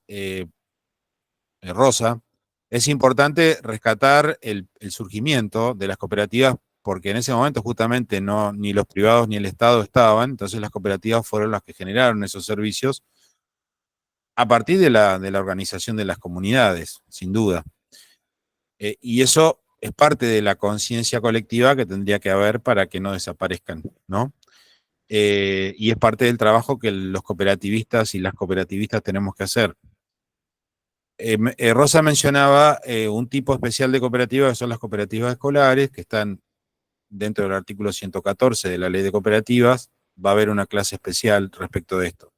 Rosa. Es importante rescatar el surgimiento de las cooperativas porque en ese momento justamente ni los privados ni el Estado estaban, entonces las cooperativas fueron las que generaron esos servicios a partir de la organización de las comunidades, sin duda. Y eso es parte de la conciencia colectiva que tendría que haber para que no desaparezcan, ¿no? Y es parte del trabajo que los cooperativistas y las cooperativistas tenemos que hacer. Rosa mencionaba un tipo especial de cooperativas que son las cooperativas escolares, que están dentro del artículo 114 de la Ley de Cooperativas. Va a haber una clase especial respecto de esto.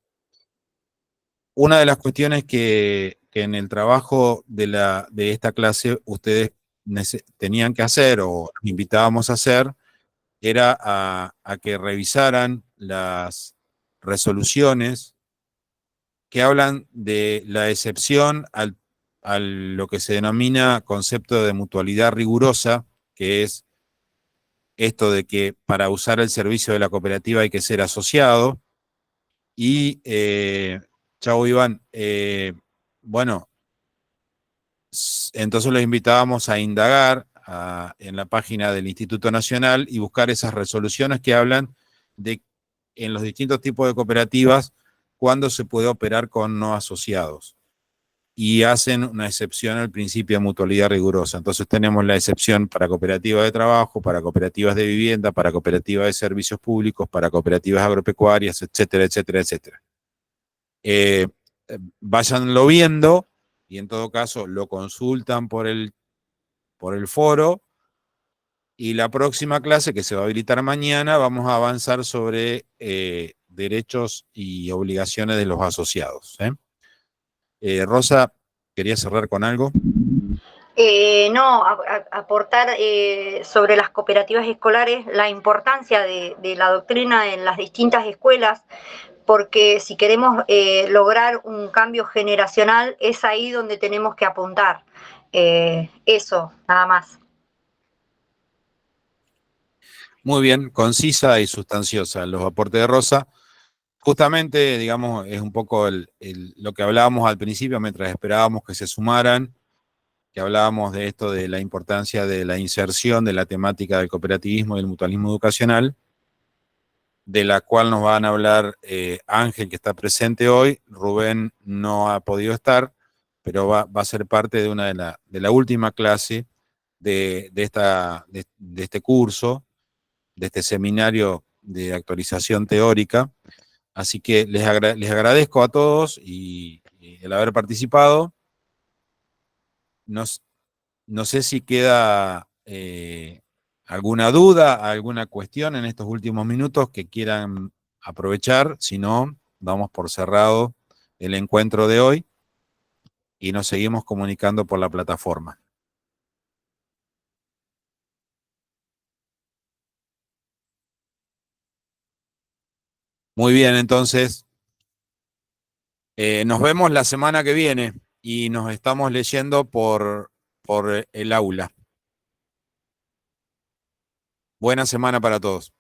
Una de las cuestiones que en el trabajo de esta clase ustedes tenían que hacer o invitábamos a hacer era a que revisaran las resoluciones que hablan de la excepción a lo que se denomina concepto de mutualidad rigurosa, que es esto de que para usar el servicio de la cooperativa hay que ser asociado. Y, chau Iván, bueno, entonces los invitábamos a indagar en la página del Instituto Nacional y buscar esas resoluciones que hablan de en los distintos tipos de cooperativas cuándo se puede operar con no asociados. Y hacen una excepción al principio de mutualidad rigurosa. Entonces tenemos la excepción para cooperativas de trabajo, para cooperativas de vivienda, para cooperativas de servicios públicos, para cooperativas agropecuarias, etcétera, etcétera, etcétera. Váyanlo viendo y en todo caso lo consultan por el foro. Y la próxima clase, que se va a habilitar mañana, vamos a avanzar sobre derechos y obligaciones de los asociados. Rosa, ¿querías cerrar con algo? No, aportar sobre las cooperativas escolares, la importancia de la doctrina en las distintas escuelas, porque si queremos lograr un cambio generacional, es ahí donde tenemos que apuntar. Eso, nada más. Muy bien, concisa y sustanciosa los aportes de Rosa. Justamente, digamos, es un poco lo que hablábamos al principio mientras esperábamos que se sumaran, que hablábamos de esto de la importancia de la inserción de la temática del cooperativismo y el mutualismo educacional, de la cual nos van a hablar Ángel, que está presente hoy. Rubén no ha podido estar, pero va a ser parte de la última clase de este curso, de este seminario de actualización teórica. Así que les agradezco a todos y el haber participado. No sé si queda alguna duda, alguna cuestión en estos últimos minutos que quieran aprovechar. Si no, damos por cerrado el encuentro de hoy y nos seguimos comunicando por la plataforma. Muy bien, entonces, nos vemos la semana que viene y nos estamos leyendo por el aula. Buena semana para todos.